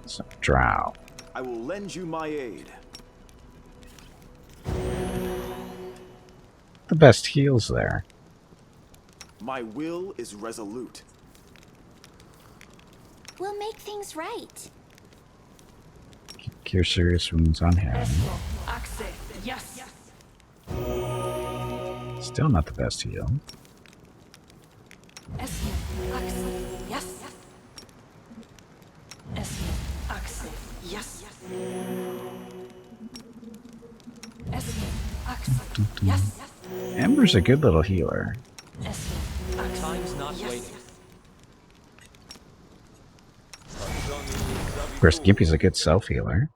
Speaker 1: Some drow.
Speaker 2: I will lend you my aid.
Speaker 1: The best heals there.
Speaker 2: My will is resolute.
Speaker 7: We'll make things right.
Speaker 1: Cure serious wounds on him.
Speaker 5: Yes.
Speaker 1: Still not the best heal.
Speaker 5: Yes. Yes. Yes.
Speaker 1: Ember's a good little healer.
Speaker 6: Time's not waiting.
Speaker 1: Of course, Gimpy's a good self-healer.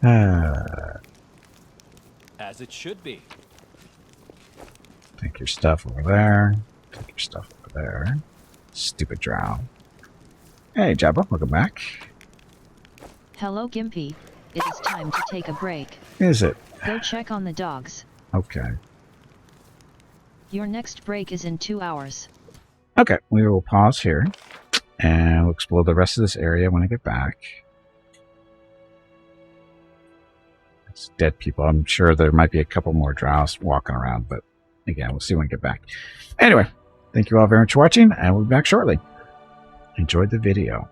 Speaker 6: As it should be.
Speaker 1: Take your stuff over there. Take your stuff over there. Stupid drow. Hey, Jabba, welcome back.
Speaker 4: Hello Gimpy, it is time to take a break.
Speaker 1: Is it?
Speaker 4: Go check on the dogs.
Speaker 1: Okay.
Speaker 4: Your next break is in 2 hours.
Speaker 1: Okay, we will pause here. And we'll explore the rest of this area when I get back. It's dead people. I'm sure there might be a couple more drows walking around, but again, we'll see when I get back. Anyway, thank you all very much for watching, and we'll be back shortly. Enjoyed the video.